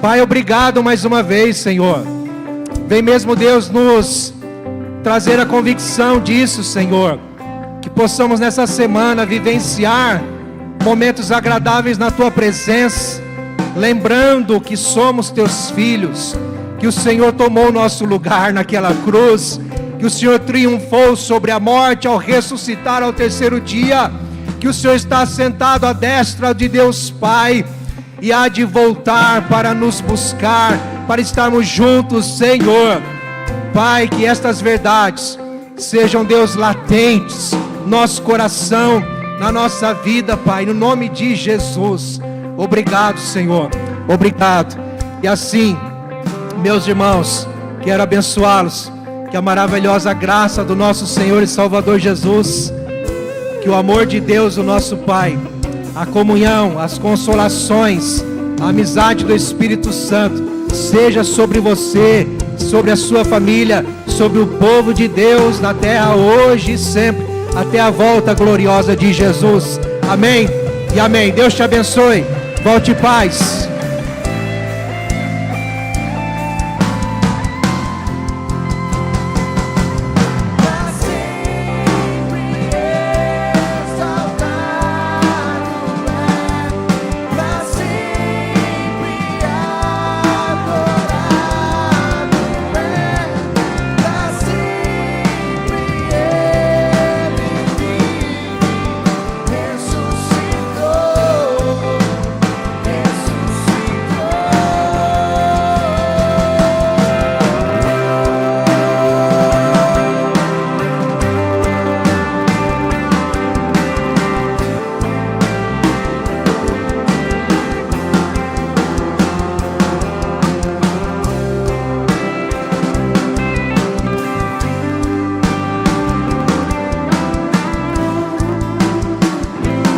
[SPEAKER 6] Pai, obrigado mais uma vez, Senhor. Vem mesmo, Deus, nos trazer a convicção disso, Senhor, que possamos nessa semana vivenciar momentos agradáveis na Tua presença, lembrando que somos Teus filhos, que o Senhor tomou o nosso lugar naquela cruz, que o Senhor triunfou sobre a morte ao ressuscitar ao terceiro dia, que o Senhor está sentado à destra de Deus Pai e há de voltar para nos buscar, para estarmos juntos, Senhor. Pai, que estas verdades sejam, Deus, latentes no nosso coração, na nossa vida, Pai, no nome de Jesus. Obrigado, Senhor, obrigado. E assim, meus irmãos, quero abençoá-los, que a maravilhosa graça do nosso Senhor e Salvador Jesus, que o amor de Deus, o nosso Pai, a comunhão, as consolações, a amizade do Espírito Santo, seja sobre você, sobre a sua família, sobre o povo de Deus na terra, hoje e sempre, até a volta gloriosa de Jesus. Amém e amém. Deus te abençoe. Volte em paz.